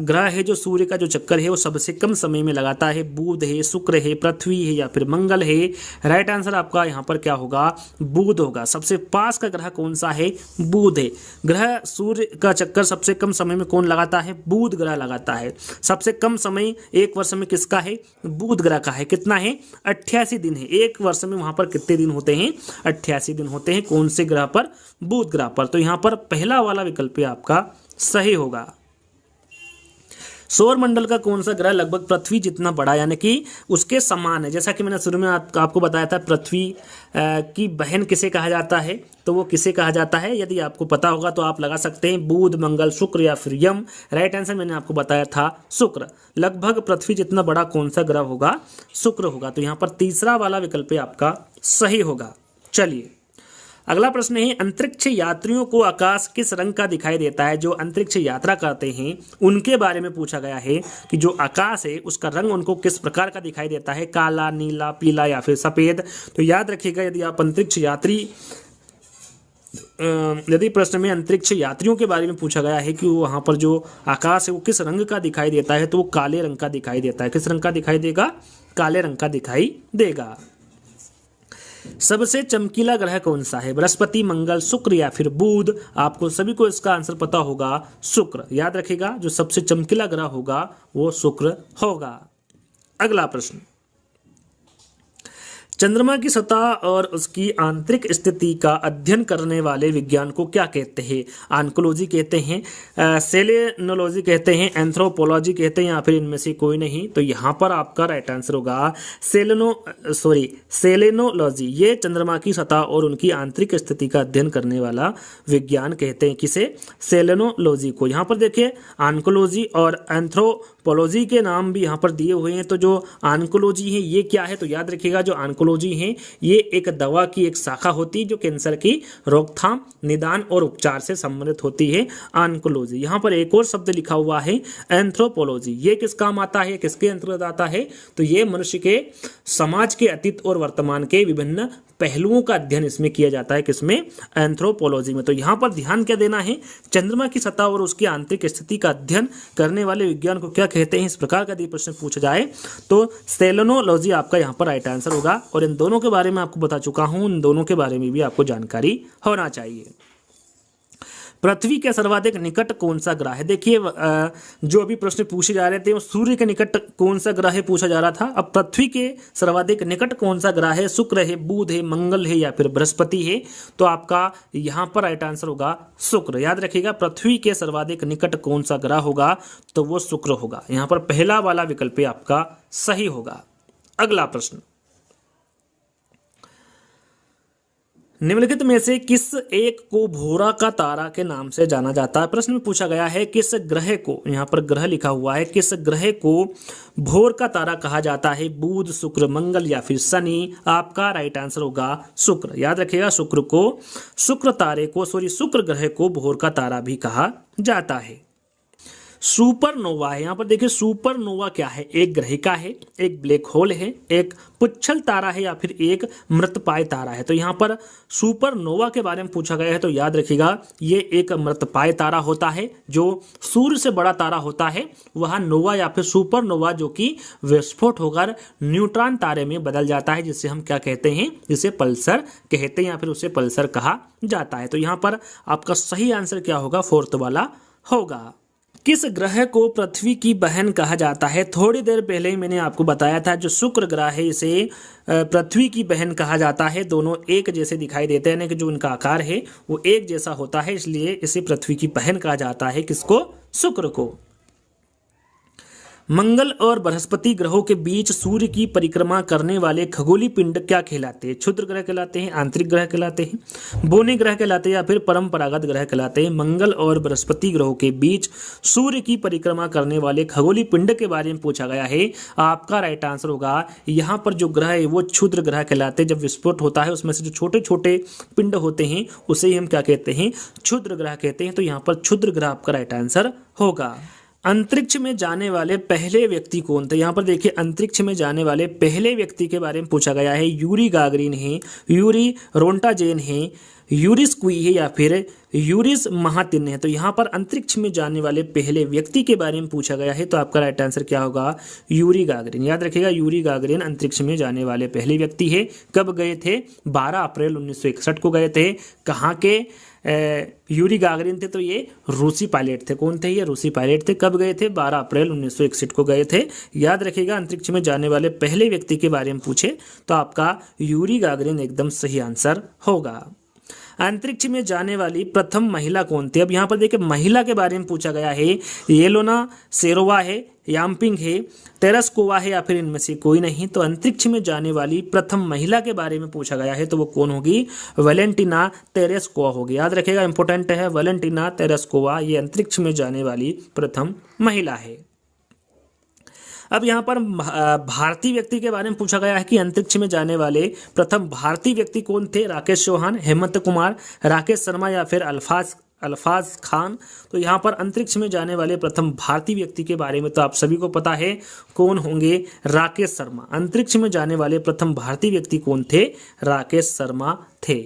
ग्रह है जो सूर्य का जो चक्कर है वो सबसे कम समय में लगाता है। बुध है, शुक्र है, पृथ्वी है या फिर मंगल है। राइट आंसर आपका यहाँ पर क्या होगा, बुध होगा। सबसे पास का ग्रह कौन सा है, बुध है। ग्रह सूर्य का चक्कर सबसे कम समय में कौन लगाता है, बुध ग्रह लगाता है। सबसे कम समय एक वर्ष में किसका है, बुध ग्रह का है। कितना है, 88 दिन है। एक वर्ष में वहां पर कितने दिन होते हैं, 88 दिन होते हैं। कौन से ग्रह पर, बुध ग्रह पर। तो यहां पर पहला वाला विकल्प आपका सही होगा। सौर मंडल का कौन सा ग्रह लगभग पृथ्वी जितना बड़ा यानी कि उसके समान है। जैसा कि मैंने शुरू में आपको बताया था, पृथ्वी की बहन किसे कहा जाता है, तो वो किसे कहा जाता है। यदि आपको पता होगा तो आप लगा सकते हैं बुध, मंगल, शुक्र या फिर यम। राइट आंसर मैंने आपको बताया था शुक्र। लगभग पृथ्वी जितना बड़ा कौन सा ग्रह होगा, शुक्र होगा। तो यहाँ पर तीसरा वाला विकल्प आपका सही होगा। चलिए अगला प्रश्न है, अंतरिक्ष यात्रियों को आकाश किस रंग का दिखाई देता है। जो अंतरिक्ष यात्रा करते हैं उनके बारे में पूछा गया है कि जो आकाश है उसका रंग उनको किस प्रकार का दिखाई देता है, काला, नीला, पीला या फिर सफेद। तो याद रखिएगा, यदि आप अंतरिक्ष यात्री यदि प्रश्न में अंतरिक्ष यात्रियों के बारे में पूछा गया है कि वहां पर जो आकाश है वो किस रंग का दिखाई देता है, तो वो काले रंग का दिखाई देता है। किस रंग का दिखाई देगा, काले रंग का दिखाई देगा। सबसे चमकीला ग्रह कौन सा है, बृहस्पति, मंगल, शुक्र या फिर बुध। आपको सभी को इसका आंसर पता होगा, शुक्र। याद रखिएगा, जो सबसे चमकीला ग्रह होगा वो शुक्र होगा। अगला प्रश्न, चंद्रमा की सतह और उसकी आंतरिक स्थिति का अध्ययन करने वाले विज्ञान को क्या कहते हैं। आर्कियोलॉजी कहते हैं, सेलेनोलॉजी कहते हैं, एंथ्रोपोलॉजी कहते हैं या फिर इनमें से कोई नहीं। तो यहाँ पर आपका राइट आंसर होगा सेलेनोलॉजी। ये चंद्रमा की सतह और उनकी आंतरिक स्थिति का अध्ययन करने वाला विज्ञान कहते हैं। किसे, सेलेनोलॉजी को। यहाँ पर देखिए आर्कियोलॉजी और एंथ्रोपोलॉजी के नाम भी यहाँ पर दिए हुए हैं। तो जो आर्कियोलॉजी है ये क्या है, तो याद रखिएगा जो आर्कियोलॉजी है ये एक दवा की एक शाखा होती है जो कैंसर की रोकथाम, निदान और उपचार से संबंधित होती है, आर्कियोलॉजी। यहाँ पर एक और शब्द लिखा हुआ है एंथ्रोपोलॉजी। ये किस काम आता है, किसके अंतर्गत आता है, तो ये मनुष्य के समाज के अतीत और वर्तमान के विभिन्न पहलुओं का अध्ययन इसमें किया जाता है। किसमें, एंथ्रोपोलॉजी में। तो यहाँ पर ध्यान क्या देना है, चंद्रमा की सतह और उसकी आंतरिक स्थिति का अध्ययन करने वाले विज्ञान को क्या कहते हैं। इस प्रकार का यदि प्रश्न पूछा जाए तो सेलेनोलॉजी आपका यहाँ पर राइट आंसर होगा। और इन दोनों के बारे में आपको बता चुका हूं, इन दोनों के बारे में भी आपको जानकारी होना चाहिए। पृथ्वी के सर्वाधिक निकट कौन सा ग्रह है। देखिए जो अभी प्रश्न पूछे जा रहे थे वो सूर्य के निकट कौन सा ग्रह है पूछा जा रहा था। अब पृथ्वी के सर्वाधिक निकट कौन सा ग्रह है, शुक्र है, बुध है, मंगल है या फिर बृहस्पति है। तो आपका यहाँ पर राइट आंसर होगा शुक्र। याद रखिएगा, पृथ्वी के सर्वाधिक निकट कौन सा ग्रह होगा, तो वो शुक्र होगा। यहाँ पर पहला वाला विकल्प आपका सही होगा। अगला प्रश्न, निम्नलिखित में से किस एक को भोरा का तारा के नाम से जाना जाता है। प्रश्न में पूछा गया है किस ग्रह को, यहाँ पर ग्रह लिखा हुआ है, किस ग्रह को भोर का तारा कहा जाता है, बुध, शुक्र, मंगल या फिर शनि। आपका राइट आंसर होगा शुक्र। याद रखिएगा, शुक्र ग्रह को भोर का तारा भी कहा जाता है। सुपरनोवा है, यहाँ पर देखिए सुपरनोवा क्या है, एक ग्रहिका है, एक ब्लैक होल है, एक पुच्छल तारा है या फिर एक मृतपाय तारा है। तो यहाँ पर सुपरनोवा के बारे में पूछा गया है। तो याद रखिएगा, ये एक मृतपाय तारा होता है जो सूर्य से बड़ा तारा होता है। वह नोवा या फिर सुपरनोवा जो कि विस्फोट होकर न्यूट्रॉन तारे में बदल जाता है, जिसे हम क्या कहते हैं, जिसे पल्सर कहते हैं या फिर उसे पल्सर कहा जाता है। तो यहाँ पर आपका सही आंसर क्या होगा, फोर्थ वाला होगा। किस ग्रह को पृथ्वी की बहन कहा जाता है। थोड़ी देर पहले ही मैंने आपको बताया था, जो शुक्र ग्रह है इसे पृथ्वी की बहन कहा जाता है। दोनों एक जैसे दिखाई देते हैं, यानी कि जो उनका आकार है वो एक जैसा होता है, इसलिए इसे पृथ्वी की बहन कहा जाता है। किसको, शुक्र को। मंगल और बृहस्पति ग्रहों के बीच सूर्य की परिक्रमा करने वाले खगोलीय पिंड क्या कहलाते हैं। क्षुद्र ग्रह कहलाते हैं, आंतरिक ग्रह कहलाते हैं, बोनी ग्रह कहलाते हैं या फिर परंपरागत ग्रह कहलाते हैं। मंगल और बृहस्पति ग्रहों के बीच सूर्य की परिक्रमा करने वाले खगोलीय पिंड के बारे में पूछा गया है। आपका राइट आंसर होगा, यहाँ पर जो ग्रह है वो क्षुद्र ग्रह कहलाते हैं। जब विस्फोट होता है उसमें से जो छोटे छोटे पिंड होते हैं उसे ही हम क्या कहते हैं, क्षुद्र ग्रह कहते हैं। तो यहाँ पर क्षुद्र ग्रह आपका राइट आंसर होगा। अंतरिक्ष में जाने वाले पहले व्यक्ति कौन थे? यहाँ पर देखिए अंतरिक्ष में जाने वाले पहले व्यक्ति के बारे में पूछा गया है। यूरी गागरिन है, यूरी रोंटाजेन है, यूरिस कुई है या फिर यूरिस महातिन है। तो यहाँ पर अंतरिक्ष में जाने वाले पहले व्यक्ति के बारे में पूछा गया है, तो आपका राइट आंसर क्या होगा? Yuri Gagarin. याद रखिएगा यूरी गागरिन अंतरिक्ष में जाने वाले पहले व्यक्ति है। कब गए थे? 12 अप्रैल 1961 को गए थे। कहाँ के यूरी गागरिन थे? तो ये रूसी पायलट थे। कौन थे ये? रूसी पायलट थे। कब गए थे? 12 अप्रैल 1961 को गए थे। याद रखिएगा अंतरिक्ष में जाने वाले पहले व्यक्ति के बारे में पूछे तो आपका यूरी गागरिन एकदम सही आंसर होगा। अंतरिक्ष में जाने वाली प्रथम महिला कौन थी? अब यहाँ पर देखिए महिला के बारे में पूछा गया है। येलोना सेरोवा है, याम्पिंग है, तेरेस्कोवा है या फिर इनमें से कोई नहीं। तो अंतरिक्ष में जाने वाली प्रथम महिला के बारे में पूछा गया है तो वो कौन होगी? वैलेंटिना तेरेस्कोवा होगी। याद रखिएगा इंपॉर्टेंट है, वैलेंटिना तेरेस्कोवा ये अंतरिक्ष में जाने वाली प्रथम महिला है। अब यहाँ पर भारतीय व्यक्ति के बारे में पूछा गया है कि अंतरिक्ष में जाने वाले प्रथम भारतीय व्यक्ति कौन थे? राकेश चौहान, हेमंत कुमार, राकेश शर्मा या फिर अल्फाज खान। तो यहाँ पर अंतरिक्ष में जाने वाले प्रथम भारतीय व्यक्ति के बारे में तो आप सभी को पता है कौन होंगे? राकेश शर्मा। अंतरिक्ष में जाने वाले प्रथम भारतीय व्यक्ति कौन थे? राकेश शर्मा थे।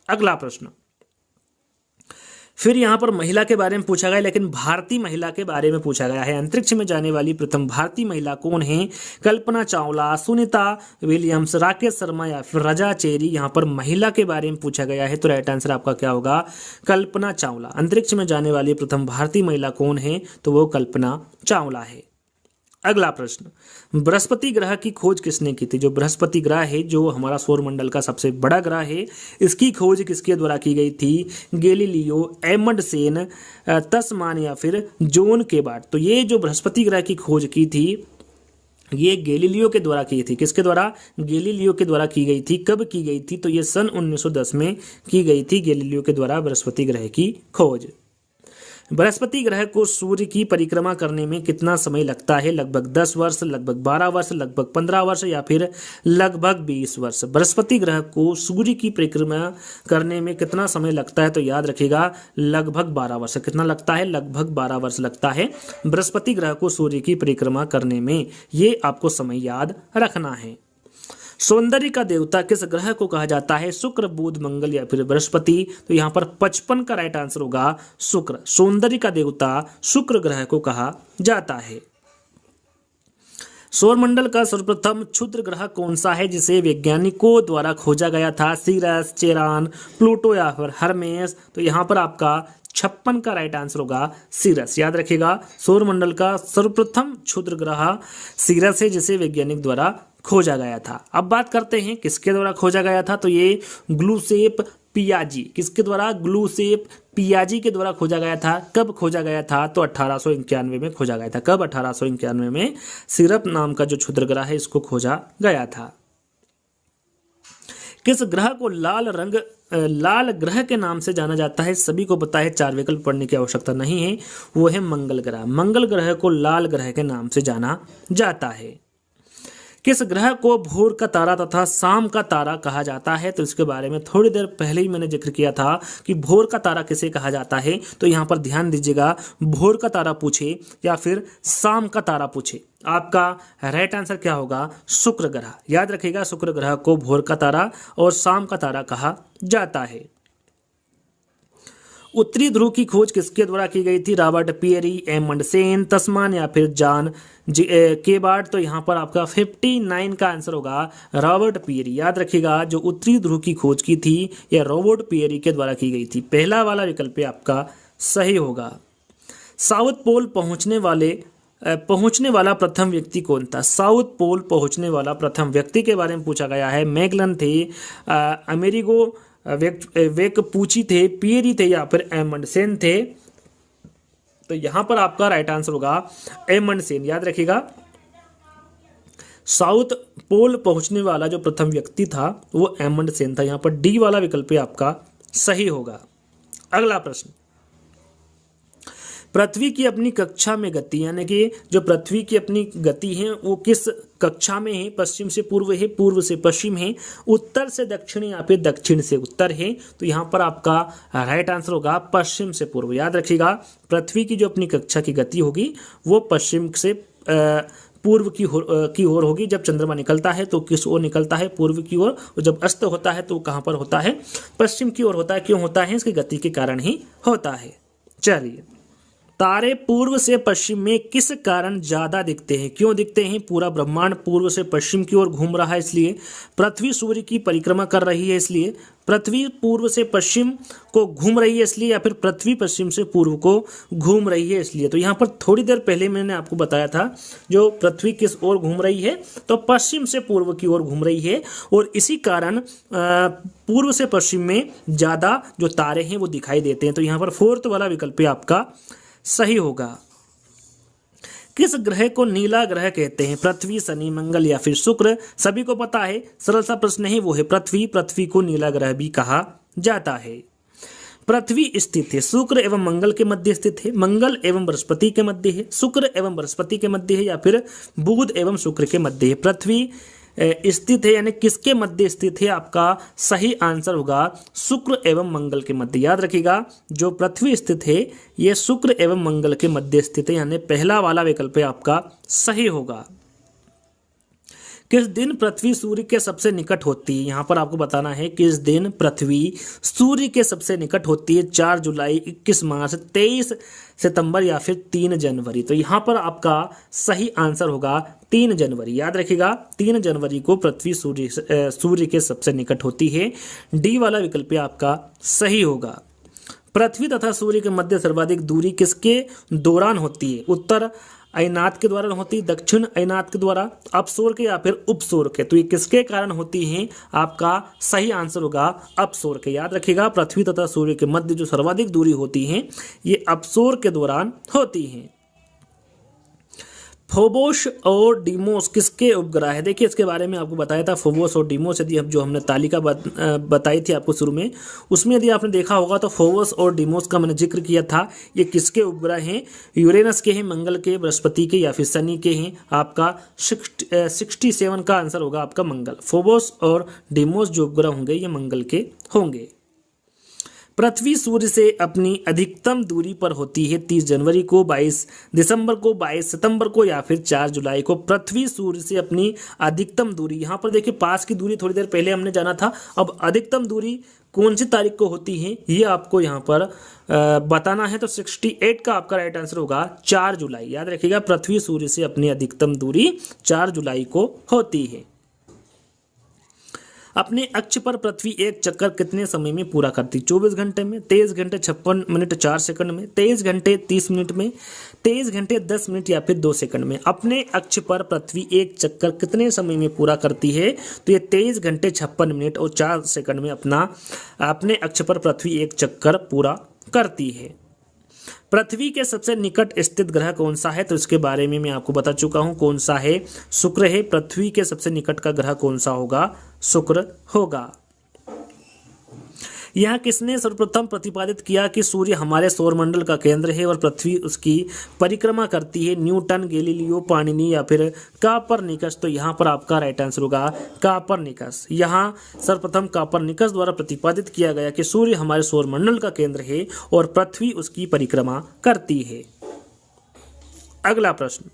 अगला प्रश्न, फिर यहाँ पर महिला के बारे में पूछा गया लेकिन भारतीय महिला के बारे में पूछा गया है। अंतरिक्ष में जाने वाली प्रथम भारतीय महिला कौन है? कल्पना चावला, सुनीता विलियम्स, राकेश शर्मा या फिर रजा चेरी। यहाँ पर महिला के बारे में पूछा गया है तो राइट आंसर आपका क्या होगा? कल्पना चावला। अंतरिक्ष में जाने वाली प्रथम भारतीय महिला कौन है? तो वो कल्पना चावला है। अगला प्रश्न, बृहस्पति ग्रह की खोज किसने की थी? जो बृहस्पति ग्रह है जो हमारा सौरमंडल का सबसे बड़ा ग्रह है, इसकी खोज किसके द्वारा की गई थी? गैलीलियो, एमंडसेन, तस्मान या फिर जॉन केबार्ड। तो ये जो बृहस्पति ग्रह की खोज की थी ये गैलीलियो के द्वारा की थी। किसके द्वारा? गैलीलियो के द्वारा की गई थी। कब की गई थी? तो ये सन 1910 में की गई थी गैलीलियो के द्वारा बृहस्पति ग्रह की खोज। बृहस्पति ग्रह को सूर्य की परिक्रमा करने में कितना समय लगता है? लगभग 10 वर्ष, लगभग 12 वर्ष, लगभग 15 वर्ष या फिर लगभग 20 वर्ष। बृहस्पति ग्रह को सूर्य की परिक्रमा करने में कितना समय लगता है? तो याद रखिएगा लगभग 12 वर्ष। कितना लगता है? लगभग 12 वर्ष लगता है बृहस्पति ग्रह को सूर्य की परिक्रमा करने में। ये आपको समय याद रखना है। सौंदर्य का देवता किस ग्रह को कहा जाता है? शुक्र, बुध, मंगल या फिर बृहस्पति। तो यहाँ पर 55 का राइट आंसर होगा शुक्र। सौंदर्य का देवता शुक्र ग्रह को कहा जाता है। सौरमंडल का सर्वप्रथम क्षुद्र ग्रह कौन सा है जिसे वैज्ञानिकों द्वारा खोजा गया था? सीरस, चेरान, प्लूटो या फिर हर्मेस। तो यहाँ पर आपका 56 का राइट आंसर होगा सीरस। याद रखिएगा सौरमंडल का सर्वप्रथम क्षुद्र ग्रह सीरस है जिसे वैज्ञानिक द्वारा खोजा गया था। अब बात करते हैं किसके द्वारा खोजा गया था? तो ये ग्लूसेप पियाजी। किसके द्वारा? ग्लूसेप पियाजी के द्वारा खोजा गया था। कब खोजा गया था? तो 1891 में खोजा गया था। कब? 1891 में सिरप नाम का जो क्षुद्र ग्रह है इसको खोजा गया था। किस ग्रह को लाल ग्रह के नाम से जाना जाता है? सभी को पता है, 4 विकल्प पढ़ने की आवश्यकता नहीं है। वो है मंगल ग्रह। मंगल ग्रह को लाल ग्रह के नाम से जाना जाता है। किस ग्रह को भोर का तारा तथा शाम का तारा कहा जाता है? तो इसके बारे में थोड़ी देर पहले ही मैंने जिक्र किया था कि भोर का तारा किसे कहा जाता है। तो यहाँ पर ध्यान दीजिएगा, भोर का तारा पूछे या फिर शाम का तारा पूछे, आपका राइट आंसर क्या होगा? शुक्र ग्रह। याद रखिएगा शुक्र ग्रह को भोर का तारा और शाम का तारा कहा जाता है। उत्तरी ध्रुव की खोज किसके द्वारा की गई थी? रॉबर्ट पियरी, एमंडसेन, तस्मान या फिर जॉन केबार्ड। तो यहाँ पर आपका 59 का आंसर होगा रॉबर्ट पियरी। याद रखिएगा जो उत्तरी ध्रुव की खोज की थी यह रॉबर्ट पियरी के द्वारा की गई थी। पहला वाला विकल्प आपका सही होगा। साउथ पोल पहुंचने वाला प्रथम व्यक्ति कौन था? साउथ पोल पहुंचने वाला प्रथम व्यक्ति के बारे में पूछा गया है। मैगलन थे, अमेरिगो वेकपूची थे, पियरी थे या फिर एमंडसेन थे। तो यहां पर आपका राइट आंसर होगा एमंडसेन। याद रखिएगा साउथ पोल पहुंचने वाला जो प्रथम व्यक्ति था वो एमंडसेन था। यहां पर डी वाला विकल्प आपका सही होगा। अगला प्रश्न, पृथ्वी की अपनी कक्षा में गति, यानी कि जो पृथ्वी की अपनी गति है वो किस कक्षा में है? पश्चिम से पूर्व है, पूर्व से पश्चिम है, उत्तर से दक्षिण या फिर दक्षिण से उत्तर है। तो यहाँ पर आपका राइट आंसर होगा पश्चिम से पूर्व। याद रखिएगा, पृथ्वी की जो अपनी कक्षा की गति होगी वो पश्चिम से पूर्व की ओर होगी। जब चंद्रमा निकलता है तो किस ओर निकलता है? पूर्व की ओर। और जब अस्त होता है तो कहाँ पर होता है? पश्चिम की ओर होता है। क्यों होता है? इसकी गति के कारण ही होता है। चलिए, तारे पूर्व से पश्चिम में किस कारण ज्यादा दिखते हैं? क्यों दिखते हैं? पूरा ब्रह्मांड पूर्व से पश्चिम की ओर घूम रहा है इसलिए, पृथ्वी सूर्य की परिक्रमा कर रही है इसलिए, पृथ्वी पूर्व से पश्चिम को घूम रही है इसलिए, या फिर पृथ्वी पश्चिम से पूर्व को घूम रही है इसलिए। तो यहाँ पर थोड़ी देर पहले मैंने आपको बताया था जो पृथ्वी किस ओर घूम रही है, तो पश्चिम से पूर्व की ओर घूम रही है, और इसी कारण पूर्व से पश्चिम में ज्यादा जो तारे हैं वो दिखाई देते हैं। तो यहाँ पर फोर्थ वाला विकल्प आपका सही होगा। किस ग्रह को नीला ग्रह कहते हैं? पृथ्वी, शनि, मंगल या फिर शुक्र? सभी को पता है, सरल सा प्रश्न है, वो है पृथ्वी। पृथ्वी को नीला ग्रह भी कहा जाता है। पृथ्वी स्थित है शुक्र एवं मंगल के मध्य स्थित है, मंगल एवं बृहस्पति के मध्य है, शुक्र एवं बृहस्पति के मध्य है, या फिर बुध एवं शुक्र के मध्य है? पृथ्वी स्थित है यानी किसके मध्य स्थित है? आपका सही आंसर होगा शुक्र एवं मंगल के मध्य। याद रखिएगा, जो पृथ्वी स्थित है ये शुक्र एवं मंगल के मध्य स्थित है, यानी पहला वाला विकल्प आपका सही होगा। किस दिन पृथ्वी सूर्य के सबसे निकट होती है? यहाँ पर आपको बताना है किस दिन पृथ्वी सूर्य के सबसे निकट होती है। 4 जुलाई, 21 मार्च, 23 सितंबर या फिर 3 जनवरी? तो यहाँ पर आपका सही आंसर होगा 3 जनवरी। याद रखिएगा, 3 जनवरी को पृथ्वी सूर्य के सबसे निकट होती है। डी वाला विकल्प आपका सही होगा। पृथ्वी तथा सूर्य के मध्य सर्वाधिक दूरी किसके दौरान होती है? उत्तर अयनात के द्वारा होती, दक्षिण अयनात के द्वारा, अपसौर के या फिर उपसौर के? तो ये किसके कारण होती हैं? आपका सही आंसर होगा अपसौर के। याद रखिएगा, पृथ्वी तथा सूर्य के मध्य जो सर्वाधिक दूरी होती है ये अपसौर के दौरान होती है। फोबोस और डीमोस किसके उपग्रह है? देखिए, इसके बारे में आपको बताया था। फोबोस और डीमोस यदि जो हमने तालिका बताई थी आपको शुरू में, उसमें यदि आपने देखा होगा तो फोबोस और डीमोस का मैंने जिक्र किया था। ये किसके उपग्रह हैं? यूरेनस के हैं, मंगल के, बृहस्पति के या फिर शनि के हैं? आपका 67 का आंसर होगा आपका मंगल। फोबोस और डीमोस जो उपग्रह होंगे ये मंगल के होंगे। पृथ्वी सूर्य से अपनी अधिकतम दूरी पर होती है 30 जनवरी को, 22 दिसंबर को, 22 सितंबर को या फिर 4 जुलाई को? पृथ्वी सूर्य से अपनी अधिकतम दूरी, यहाँ पर देखिए पास की दूरी थोड़ी देर पहले हमने जाना था, अब अधिकतम दूरी कौन सी तारीख को होती है ये आपको यहाँ पर बताना है। तो 68 का आपका राइट आंसर होगा 4 जुलाई। याद रखिएगा, पृथ्वी सूर्य से अपनी अधिकतम दूरी 4 जुलाई को होती है। अपने अक्ष पर पृथ्वी एक चक्कर कितने समय में पूरा करती? 24 घंटे में, 23 घंटे 56 मिनट 4 सेकंड में, 23 घंटे 30 मिनट में, 23 घंटे 10 मिनट या फिर 2 सेकंड में? अपने अक्ष पर पृथ्वी एक चक्कर कितने समय में पूरा करती है? तो ये 23 घंटे 56 मिनट और 4 सेकंड में अपने अक्ष पर पृथ्वी एक चक्कर पूरा करती है। पृथ्वी के सबसे निकट स्थित ग्रह कौन सा है? तो इसके बारे में मैं आपको बता चुका हूं कौन सा है, शुक्र है। पृथ्वी के सबसे निकट का ग्रह कौन सा होगा? शुक्र होगा। यहाँ किसने सर्वप्रथम प्रतिपादित किया कि सूर्य हमारे सौरमंडल का केंद्र है और पृथ्वी उसकी परिक्रमा करती है? न्यूटन, गैलीलियो, पाणिनि या फिर कापरनिकस? तो यहाँ पर आपका राइट आंसर होगा कापरनिकस। यहाँ सर्वप्रथम कापरनिकस द्वारा प्रतिपादित किया गया कि सूर्य हमारे सौरमंडल का केंद्र है और पृथ्वी उसकी परिक्रमा करती है। अगला प्रश्न,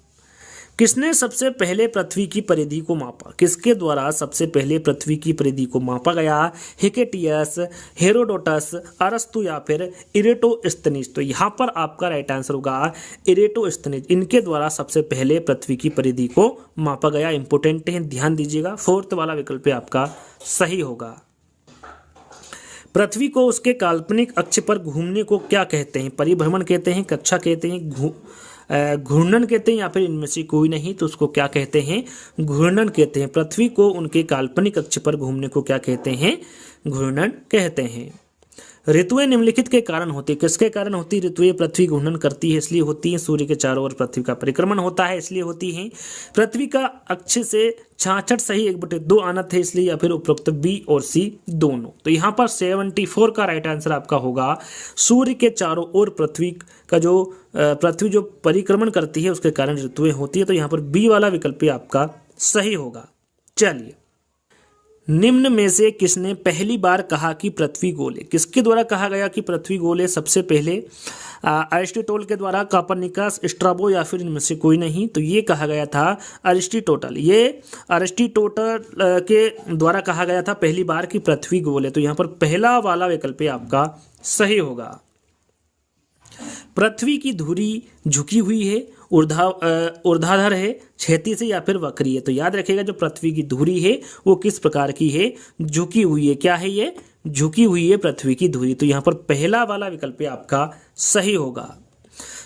किसने सबसे पहले पृथ्वी की परिधि को मापा? किसके द्वारा सबसे पहले पृथ्वी की परिधि को मापा गया? हिकेटियस, हेरोडोटस, अरस्तु या फिर इरेटोस्थनीज? तो यहाँ पर आपका राइट आंसर होगा इरेटोस्थनीज। इनके द्वारा सबसे पहले पृथ्वी की परिधि को मापा गया। इंपोर्टेंट है, ध्यान दीजिएगा। फोर्थ वाला विकल्प आपका सही होगा। पृथ्वी को उसके काल्पनिक अक्ष पर घूमने को क्या कहते हैं? परिभ्रमण कहते हैं, कक्षा कहते हैं, घूर्णन कहते हैं या फिर इनमें से कोई नहीं? तो उसको क्या कहते हैं? घूर्णन कहते हैं। पृथ्वी को उनके काल्पनिक अक्ष पर घूमने को क्या कहते हैं? घूर्णन कहते हैं। ऋतुएं निम्नलिखित के कारण होती है। किसके कारण होती है ऋतुएं? पृथ्वी घूर्णन करती है इसलिए होती है, सूर्य के चारों ओर पृथ्वी का परिक्रमण होता है इसलिए होती है, पृथ्वी का अक्ष से 66 सही 1/2 आनत है इसलिए, या फिर उपरोक्त बी और सी दोनों। तो यहाँ पर 74 का राइट आंसर आपका होगा सूर्य के चारों ओर पृथ्वी जो परिक्रमण करती है उसके कारण ऋतुएं होती है। तो यहाँ पर बी वाला विकल्प आपका सही होगा। चलिए, निम्न में से किसने पहली बार कहा कि पृथ्वी गोल है? किसके द्वारा कहा गया कि पृथ्वी गोल है? सबसे पहले अरिस्टोटल के द्वारा, कोपरनिकस, स्ट्राबो, या फिर इनमें से कोई नहीं? तो ये कहा गया था अरिस्टोटल। ये अरिस्टोटल के द्वारा कहा गया था पहली बार कि पृथ्वी गोल है। तो यहाँ पर पहला वाला विकल्प आपका सही होगा। पृथ्वी की धुरी झुकी हुई है, ऊर्ध्वाधर है, क्षैतिज से, या फिर वक्री है? तो याद रखिएगा जो पृथ्वी की धुरी है वो किस प्रकार की है? झुकी हुई है। क्या है ये? झुकी हुई है पृथ्वी की धुरी। तो यहाँ पर पहला वाला विकल्प आपका सही होगा।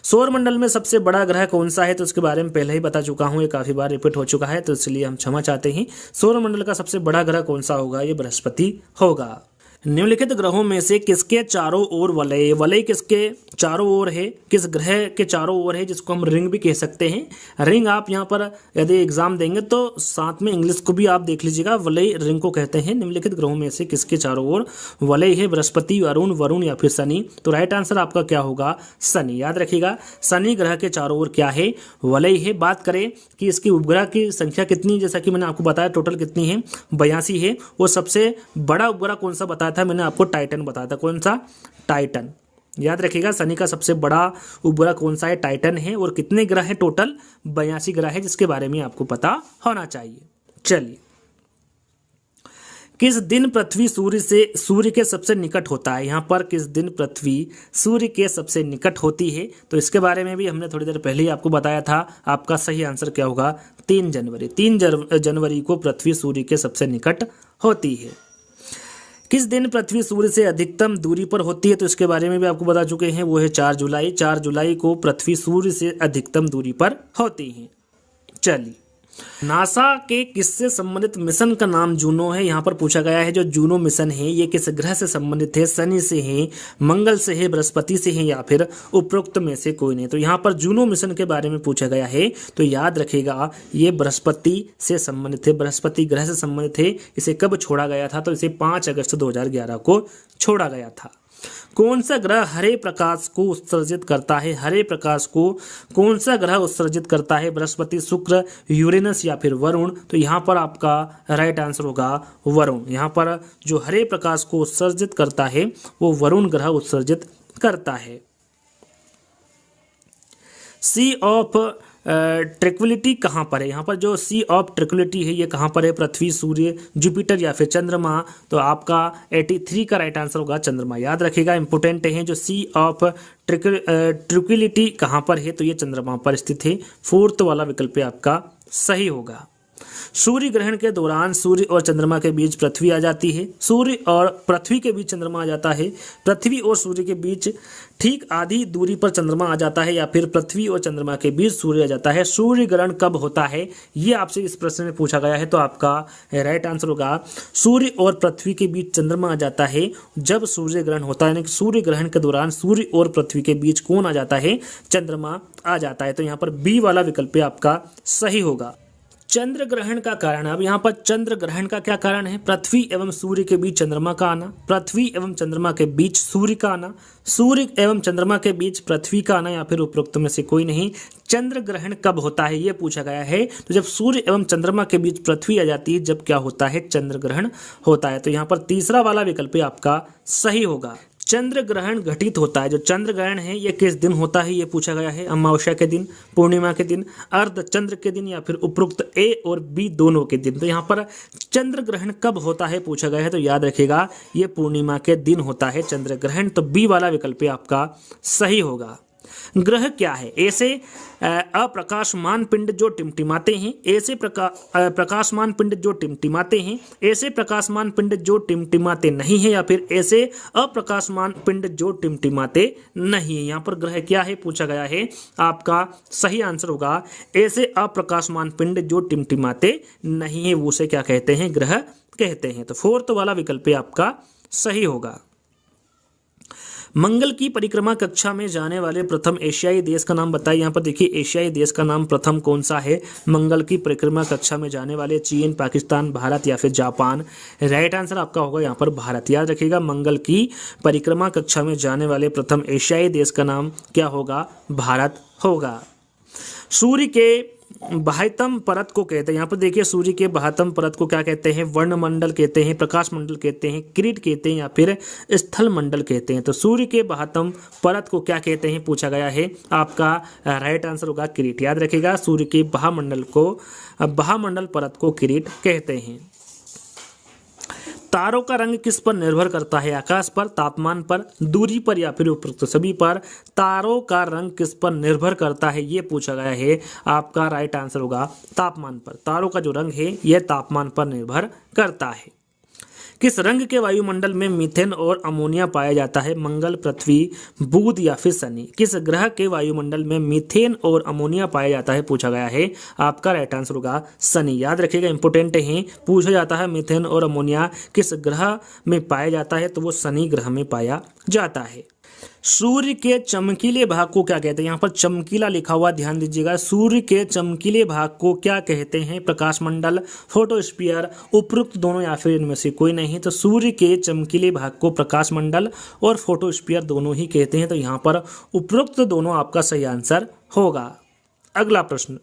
सौरमंडल में सबसे बड़ा ग्रह कौन सा है? तो उसके बारे में पहले ही बता चुका हूं, ये काफी बार रिपीट हो चुका है तो इसलिए हम क्षमा चाहते हैं। सौरमंडल का सबसे बड़ा ग्रह कौन सा होगा? ये बृहस्पति होगा। निम्नलिखित ग्रहों में से किसके चारों ओर वलय? वलय किसके चारों ओर है? किस ग्रह के चारों ओर है, जिसको हम रिंग भी कह सकते हैं? रिंग आप यहाँ पर यदि एग्जाम देंगे तो साथ में इंग्लिश को भी आप देख लीजिएगा, वलय रिंग को कहते हैं। निम्नलिखित ग्रहों में से किसके चारों ओर वलय है? बृहस्पति, वरुण या फिर शनि? तो राइट आंसर आपका क्या होगा? शनि। याद रखिएगा शनि ग्रह के चारों ओर क्या है? वलय है। बात करें कि इसकी उपग्रह की संख्या कितनी, जैसा कि मैंने आपको बताया टोटल कितनी है? 82 है। वो सबसे बड़ा उपग्रह कौन सा बताया था मैंने आपको? टाइटन बताया था। कौन सा? टाइटन। याद रखिएगा शनि का सबसे बड़ा उपग्रह कौन सा है? टाइटन है। और कितने ग्रह है? टोटल 82 ग्रह है, जिसके बारे में आपको पता होना चाहिए। चलिए, किस दिन पृथ्वी सूर्य के सबसे निकट होता है? यहाँ पर किस दिन पृथ्वी सूर्य के सबसे निकट होती है? तो इसके बारे में भी हमने थोड़ी देर पहले ही आपको बताया था। आपका सही आंसर क्या होगा? 3 जनवरी। 3 जनवरी को पृथ्वी सूर्य के सबसे निकट होती है। किस दिन पृथ्वी सूर्य से अधिकतम दूरी पर होती है? तो इसके बारे में भी आपको बता चुके हैं, वो है 4 जुलाई। 4 जुलाई को पृथ्वी सूर्य से अधिकतम दूरी पर होती है। चलिए, नासा के किससे संबंधित मिशन का नाम जूनो है? यहाँ पर पूछा गया है जो जूनो मिशन है ये किस ग्रह से संबंधित है? शनि से है, मंगल से है, बृहस्पति से है, या फिर उपरोक्त में से कोई नहीं? तो यहाँ पर जूनो मिशन के बारे में पूछा गया है। तो याद रखिएगा ये बृहस्पति से संबंधित है, बृहस्पति ग्रह से संबंधित है। इसे कब छोड़ा गया था? तो इसे 5 अगस्त 2011 को छोड़ा गया था। कौन सा ग्रह हरे प्रकाश को उत्सर्जित करता है? हरे प्रकाश को कौन सा ग्रह उत्सर्जित करता है? बृहस्पति, शुक्र, यूरेनस या फिर वरुण? तो यहाँ पर आपका राइट आंसर होगा वरुण। यहाँ पर जो हरे प्रकाश को उत्सर्जित करता है वो वरुण ग्रह उत्सर्जित करता है। सी ऑफ ट्रैंक्विलिटी कहाँ पर है? यहाँ पर जो सी ऑफ ट्रैंक्विलिटी है ये कहाँ पर है? पृथ्वी, सूर्य, जुपिटर या फिर चंद्रमा? तो आपका 83 का राइट आंसर होगा चंद्रमा। याद रखिएगा इंपोर्टेंट है, जो सी ऑफ ट्रैंक्विलिटी कहाँ पर है? तो ये चंद्रमा पर स्थित है। 4th वाला विकल्प आपका सही होगा। सूर्य ग्रहण के दौरान सूर्य और चंद्रमा के बीच पृथ्वी आ जाती है, सूर्य और पृथ्वी के बीच चंद्रमा आ जाता है, पृथ्वी और सूर्य के बीच ठीक आधी दूरी पर चंद्रमा आ जाता है, या फिर पृथ्वी और चंद्रमा के बीच सूर्य आ जाता है। सूर्य ग्रहण कब होता है ये आपसे इस प्रश्न में पूछा गया है। तो आपका राइट आंसर होगा सूर्य और पृथ्वी के बीच चंद्रमा आ जाता है जब सूर्य ग्रहण होता है। यानी कि सूर्य ग्रहण के दौरान सूर्य और पृथ्वी के बीच कौन आ जाता है? चंद्रमा आ जाता है। तो यहाँ पर बी वाला विकल्प आपका सही होगा। चंद्र ग्रहण का कारण, अब यहाँ पर चंद्र ग्रहण का क्या कारण है? पृथ्वी एवं सूर्य के बीच चंद्रमा का आना, पृथ्वी एवं चंद्रमा के बीच सूर्य का आना, सूर्य एवं चंद्रमा के बीच पृथ्वी का आना, या फिर उपरोक्त में से कोई नहीं। चंद्र ग्रहण कब होता है ये पूछा गया है। तो जब सूर्य एवं चंद्रमा के बीच पृथ्वी आ जाती है, जब क्या होता है? चंद्र ग्रहण होता है। तो यहाँ पर तीसरा वाला विकल्प आपका सही होगा। चंद्र ग्रहण घटित होता है, जो चंद्र ग्रहण है ये किस दिन होता है ये पूछा गया है? अमावस्या के दिन, पूर्णिमा के दिन, अर्ध चंद्र के दिन, या फिर उपरोक्त ए और बी दोनों के दिन? तो यहाँ पर चंद्र ग्रहण कब होता है पूछा गया है। तो याद रखिएगा ये पूर्णिमा के दिन होता है चंद्र ग्रहण। तो बी वाला विकल्प आपका सही होगा। ग्रह क्या है? ऐसे अप्रकाशमान पिंड जो टिमटिमाते हैं, ऐसे प्रकाशमान पिंड जो टिमटिमाते हैं, ऐसे प्रकाशमान पिंड जो टिमटिमाते नहीं है, या फिर ऐसे अप्रकाशमान पिंड जो टिमटिमाते नहीं है? यहाँ पर ग्रह क्या है पूछा गया है। आपका सही आंसर होगा ऐसे अप्रकाशमान पिंड जो टिमटिमाते नहीं है, वो उसे क्या कहते हैं? ग्रह कहते हैं। तो 4th वाला विकल्प आपका सही होगा। मंगल की परिक्रमा कक्षा में जाने वाले प्रथम एशियाई देश का नाम बताइए। यहाँ पर देखिए एशियाई देश का नाम प्रथम कौन सा है मंगल की परिक्रमा कक्षा में जाने वाले? चीन, पाकिस्तान, भारत या फिर जापान। राइट आंसर आपका होगा यहाँ पर भारत। याद रखिएगा मंगल की परिक्रमा कक्षा में जाने वाले प्रथम एशियाई देश का नाम क्या होगा? भारत होगा। सूर्य के बाह्यतम परत को कहते हैं, यहाँ पर देखिए सूर्य के बाह्यतम परत को क्या कहते हैं? वर्णमंडल कहते हैं, प्रकाश मंडल कहते हैं, किरीट कहते हैं या फिर स्थल मंडल कहते हैं। तो सूर्य के बाह्यतम परत को क्या कहते हैं पूछा गया है। आपका राइट आंसर होगा किरीट। याद रखिएगा सूर्य के बाह्यमंडल परत को किरीट कहते हैं। तारों का रंग किस पर निर्भर करता है? आकाश पर, तापमान पर, दूरी पर या फिर उपरोक्त सभी पर। तारों का रंग किस पर निर्भर करता है ये पूछा गया है। आपका राइट आंसर होगा तापमान पर। तारों का जो रंग है यह तापमान पर निर्भर करता है। किस रंग के वायुमंडल में मीथेन और अमोनिया पाया जाता है? मंगल, पृथ्वी, बुध या फिर शनि। किस ग्रह के वायुमंडल में मीथेन और अमोनिया पाया जाता है पूछा गया है। आपका राइट आंसर होगा शनि। याद रखिएगा इंपोर्टेंट है, पूछा जाता है मीथेन और अमोनिया किस ग्रह में पाया जाता है तो वो शनि ग्रह में पाया जाता है। सूर्य के चमकीले भाग को क्या कहते हैं? यहाँ पर चमकीला लिखा हुआ ध्यान दीजिएगा। सूर्य के चमकीले भाग को क्या कहते हैं? प्रकाश मंडल, फोटोस्फीयर, उपरोक्त दोनों या फिर इनमें से कोई नहीं। तो सूर्य के चमकीले भाग को प्रकाश मंडल और फोटोस्फीयर दोनों ही कहते हैं। तो यहाँ पर उपरोक्त दोनों आपका सही आंसर होगा। अगला प्रश्न,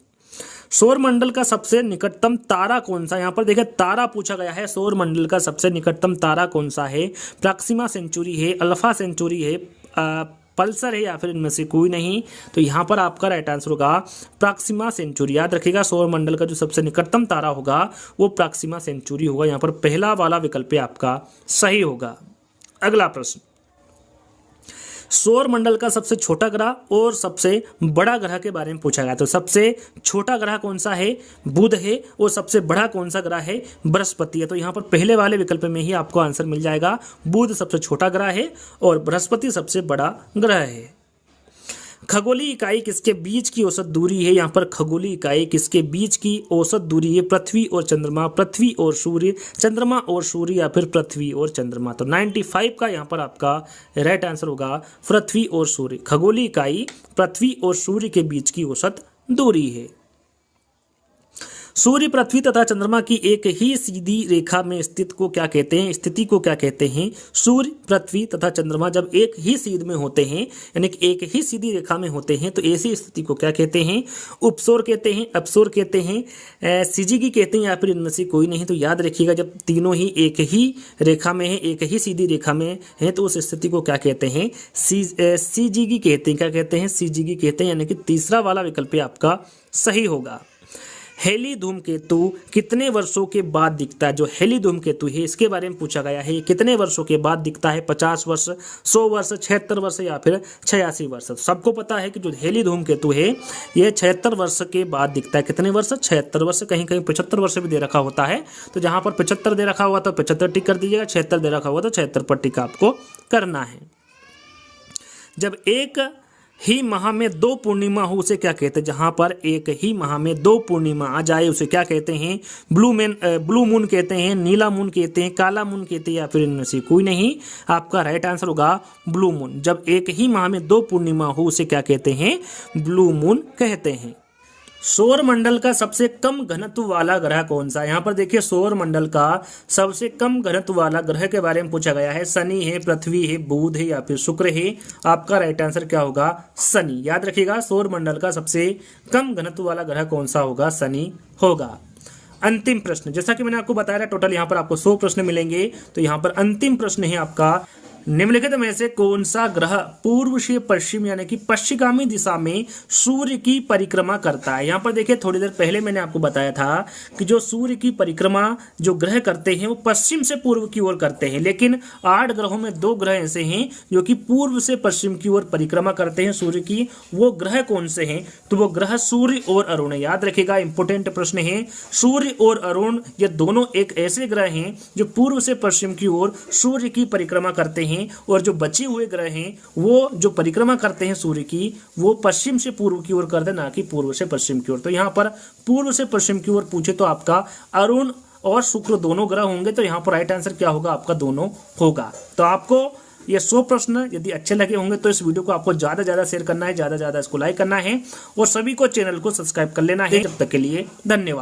सौर मंडल का सबसे निकटतम तारा कौन सा? यहाँ पर देखिए तारा पूछा गया है। सौर मंडल का सबसे निकटतम तारा कौन सा है? प्रॉक्सिमा सेंचुरी है, अल्फा सेंचुरी है, पल्सर है या फिर इनमें से कोई नहीं। तो यहाँ पर आपका राइट आंसर होगा प्रॉक्सिमा सेंचुरी। याद रखिएगा सौर मंडल का जो सबसे निकटतम तारा होगा वो प्रॉक्सिमा सेंचुरी होगा। यहाँ पर पहला वाला विकल्प आपका सही होगा। अगला प्रश्न, सौर मंडल का सबसे छोटा ग्रह और सबसे बड़ा ग्रह के बारे में पूछा गया। तो सबसे छोटा ग्रह कौन सा है? बुध है। और सबसे बड़ा कौन सा ग्रह है? बृहस्पति है। तो यहाँ पर पहले वाले विकल्प में ही आपको आंसर मिल जाएगा। बुध सबसे छोटा ग्रह है और बृहस्पति सबसे बड़ा ग्रह है। खगोलीय इकाई किसके बीच की औसत दूरी है? यहाँ पर खगोलीय इकाई किसके बीच की औसत दूरी है? पृथ्वी और चंद्रमा, पृथ्वी और सूर्य, चंद्रमा और सूर्य या फिर पृथ्वी और चंद्रमा। तो 95 का यहाँ पर आपका राइट आंसर होगा पृथ्वी और सूर्य। खगोलीय इकाई पृथ्वी और सूर्य के बीच की औसत दूरी है। सूर्य, पृथ्वी तथा चंद्रमा की एक ही सीधी रेखा में स्थित को क्या कहते हैं? स्थिति को क्या कहते हैं? सूर्य, पृथ्वी तथा चंद्रमा जब एक ही सीध में होते हैं यानी कि एक ही सीधी रेखा में होते हैं तो ऐसी स्थिति को क्या कहते हैं? उपसौर कहते हैं, अपसौर कहते हैं, सिजिगी कहते हैं या फिर इनमें से कोई नहीं। तो याद रखिएगा जब तीनों ही एक ही रेखा में है, एक ही सीधी रेखा में है तो उस स्थिति को क्या कहते हैं? सिजिगी कहते हैं। क्या कहते हैं? सिजिगी कहते हैं। यानी कि तीसरा वाला विकल्प आपका सही होगा। हेली धूमकेतु कितने वर्षों के बाद दिखता है? जो हेली धूमकेतु है इसके बारे में पूछा गया है। कितने वर्षों के बाद दिखता है? 50 वर्ष, 100 वर्ष, 76 वर्ष या फिर 86 वर्ष। सबको पता है कि जो हेली धूमकेतु है यह 76 वर्ष के बाद दिखता है। कितने वर्ष? 76 वर्ष। कहीं कहीं 75 वर्ष भी दे रखा होता है। तो जहां पर 75 दे रखा हुआ तो 75 टिक कर दीजिएगा, 76 दे रखा हुआ तो 76 पर टिक आपको करना है। जब एक ही माह में 2 पूर्णिमा हो उसे क्या कहते हैं? जहां पर एक ही माह में 2 पूर्णिमा आ जाए उसे क्या कहते हैं? ब्लू मून कहते हैं, नीला मून कहते हैं, काला मून कहते हैं या फिर इनमें से कोई नहीं। आपका राइट आंसर होगा ब्लू मून। जब एक ही माह में 2 पूर्णिमा हो उसे क्या कहते हैं? ब्लू मून कहते हैं। सौर मंडल का सबसे कम घनत्व वाला ग्रह कौन सा? यहाँ पर देखिए सौर मंडल का सबसे कम घनत्व वाला ग्रह के बारे में पूछा गया है। शनि है, पृथ्वी है, बुध है या फिर शुक्र है। आपका राइट आंसर क्या होगा? शनि। याद रखिएगा सौर मंडल का सबसे कम घनत्व वाला ग्रह कौन सा होगा? शनि होगा। अंतिम प्रश्न, जैसा कि मैंने आपको बताया टोटल यहाँ पर आपको 100 प्रश्न मिलेंगे। तो यहाँ पर अंतिम प्रश्न है आपका, निम्नलिखित में से कौन सा ग्रह पूर्व से पश्चिम यानी कि पश्चिमगामी दिशा में सूर्य की परिक्रमा करता है? यहाँ पर देखिए थोड़ी देर पहले मैंने आपको बताया था कि जो सूर्य की परिक्रमा जो ग्रह करते हैं वो पश्चिम से पूर्व की ओर करते हैं। लेकिन 8 ग्रहों में 2 ग्रह ऐसे हैं जो कि पूर्व से पश्चिम की ओर परिक्रमा करते हैं सूर्य की। वो ग्रह कौन से हैं? तो वो ग्रह सूर्य और अरुण है। याद रखिएगा इंपोर्टेंट प्रश्न है। सूर्य और अरुण ये दोनों एक ऐसे ग्रह हैं जो पूर्व से पश्चिम की ओर सूर्य की परिक्रमा करते हैं और जो बचे हुए ग्रह हैं वो जो परिक्रमा करते हैं सूर्य की वो पश्चिम से पूर्व की ओर करते हैं, ना कि पूर्व से पश्चिम की ओर। तो यहाँ पर पूर्व से पश्चिम की ओर पूछे तो आपका अरुण और शुक्र दोनों ग्रह होंगे। तो यहाँ पर राइट आंसर क्या होगा? आपका दोनों होगा। तो आपको ये 100 प्रश्न यदि अच्छे लगे होंगे तो इस वीडियो को आपको ज़्यादा से ज़्यादा शेयर करना है, ज़्यादा से ज़्यादा इसको लाइक करना है और सभी को चैनल को सब्सक्राइब कर लेना है। जब तक के लिए धन्यवाद।